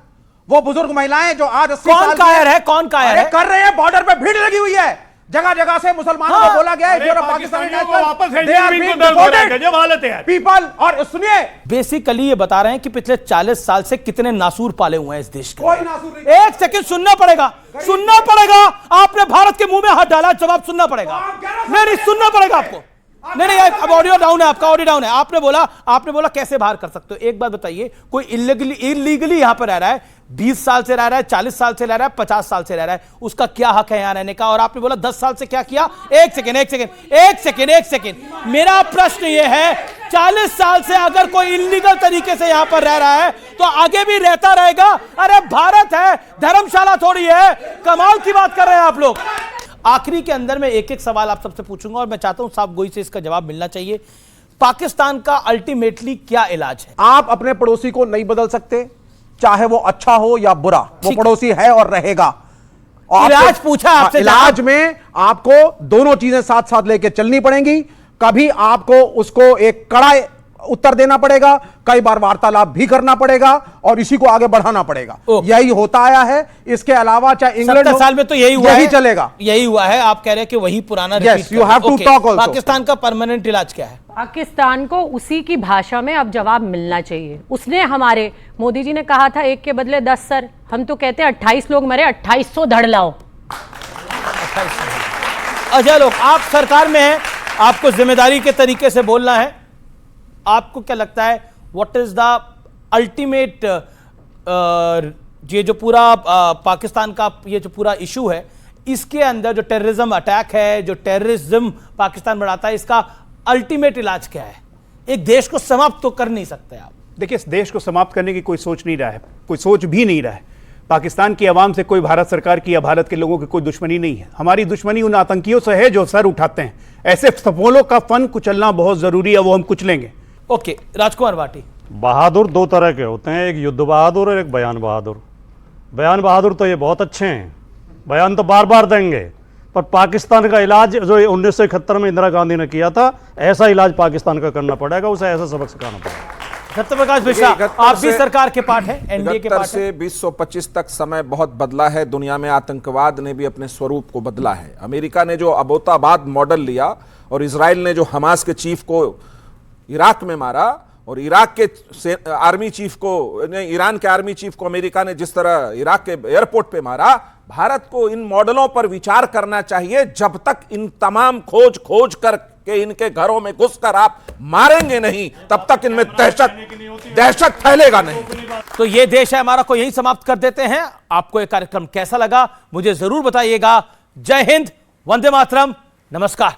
वो बुजुर्ग महिलाएं जो आज 80 साल कौन कायर है? कौन कायर है? कर रहे हैं, बॉर्डर पे भीड़ लगी हुई है। जगह जगह से मुसलमानों को बोला गया है पीपल। और सुनिए, बेसिकली ये बता रहे हैं कि पिछले 40 साल से कितने नासूर पाले हुए हैं इस देश के। कोई नासूर नहीं। एक सेकंड सुनना पड़ेगा, सुनना पड़ेगा। आपने भारत के मुंह में हाथ डाला, जवाब सुनना पड़ेगा। नहीं, सुनना पड़ेगा आपको। नहीं, अब ऑडियो डाउन है, आपका ऑडियो डाउन है। आपने बोला कैसे बाहर कर सकते हो। एक बात बताइए, कोई इलीगली यहां पर रह रहा है, 20 साल से रह रहा है, 40 साल से रह रहा है, 50 साल से रह रहा है, उसका क्या हक है यहां रहने का? और आपने बोला 10 साल से क्या किया? एक सेकेंड। मेरा प्रश्न यह है, 40 साल से अगर कोई इलीगल तरीके से यहां पर रह रहा है तो आगे भी रहता रहेगा? अरे भारत है, धर्मशाला थोड़ी है। कमाल की बात कर रहे हैं आप लोग। आखिरी के अंदर मैं एक सवाल आप सबसे पूछूंगा और मैं चाहता हूं साहब गोई से इसका जवाब मिलना चाहिए। पाकिस्तान का अल्टीमेटली क्या इलाज है? आप अपने पड़ोसी को नहीं बदल सकते, चाहे वो अच्छा हो या बुरा, वो पड़ोसी है और रहेगा। इलाज पूछा आपसे। इलाज में आपको दोनों चीजें साथ साथ लेके चलनी पड़ेंगी। कभी आपको उसको एक कड़ा उत्तर देना पड़ेगा, कई बार वार्तालाप भी करना पड़ेगा और इसी को आगे बढ़ाना पड़ेगा। यही होता आया है। इसके अलावा चाहे इंग्लैंड 70 साल में तो यही हुआ है, चलेगा, यही हुआ है। आप कह रहे हैं कि वही पुराना Yes, you have to talk also. Pakistan का परमानेंट इलाज क्या है? पाकिस्तान को उसी की भाषा में अब जवाब मिलना चाहिए। उसने हमारे मोदी जी ने कहा था 1 के बदले 10 सर, हम तो कहते हैं 28 लोग मरे, 2800 धड़ लाओ। अजय लोग, आप सरकार में हैं, आपको जिम्मेदारी के तरीके से बोलना है। आपको क्या लगता है, व्हाट इज द अल्टीमेट, ये जो पूरा पाकिस्तान का ये जो पूरा इशू है, इसके अंदर जो टेररिज्म अटैक है, जो टेररिज्म पाकिस्तान बढ़ाता है, इसका अल्टीमेट इलाज क्या है? एक देश को समाप्त तो कर नहीं सकते आप। देखिए, इस देश को समाप्त करने की कोई सोच नहीं रहा है, कोई सोच भी नहीं रहा है। पाकिस्तान की आवाम से कोई भारत सरकार की या भारत के लोगों की कोई दुश्मनी नहीं है। हमारी दुश्मनी उन आतंकियों से है जो सर उठाते हैं। ऐसे सफोलों का फन कुचलना बहुत जरूरी है, वो हम कुचलेंगे। ओके, राजकुमार भाटी। बहादुर 2 तरह के होते हैं, एक युद्ध बहादुर और एक बयान बहादुर। बयान बहादुर तो ये बहुत अच्छे हैं, बयान तो बार बार देंगे, पर पाकिस्तान का इलाज जो 1971 में इंदिरा गांधी ने किया था, ऐसा इलाज पाकिस्तान का करना पड़ेगा, उसे ऐसा सबक सिखाना पड़ेगा। सत्यप्रकाश मिश्रा, आप भी सरकार के पार्ट हैं, एनडीए के पार्ट से 2025 तक समय बहुत बदला है। दुनिया में आतंकवाद ने भी अपने स्वरूप को बदला है। अमेरिका ने जो अबोताबाद मॉडल लिया और इजराइल ने जो हमास के चीफ को इराक में मारा और इराक के आर्मी चीफ को, ईरान के आर्मी चीफ को अमेरिका ने जिस तरह इराक के एयरपोर्ट पे मारा, भारत को इन मॉडलों पर विचार करना चाहिए। जब तक इन तमाम खोज करके इनके घरों में घुसकर आप मारेंगे नहीं, तब तक इनमें दहशत फैलेगा नहीं। तो ये देश है हमारा को यही समाप्त कर देते हैं। आपको ये कार्यक्रम कैसा लगा मुझे जरूर बताइएगा। जय हिंद, वंदे मातरम, नमस्कार।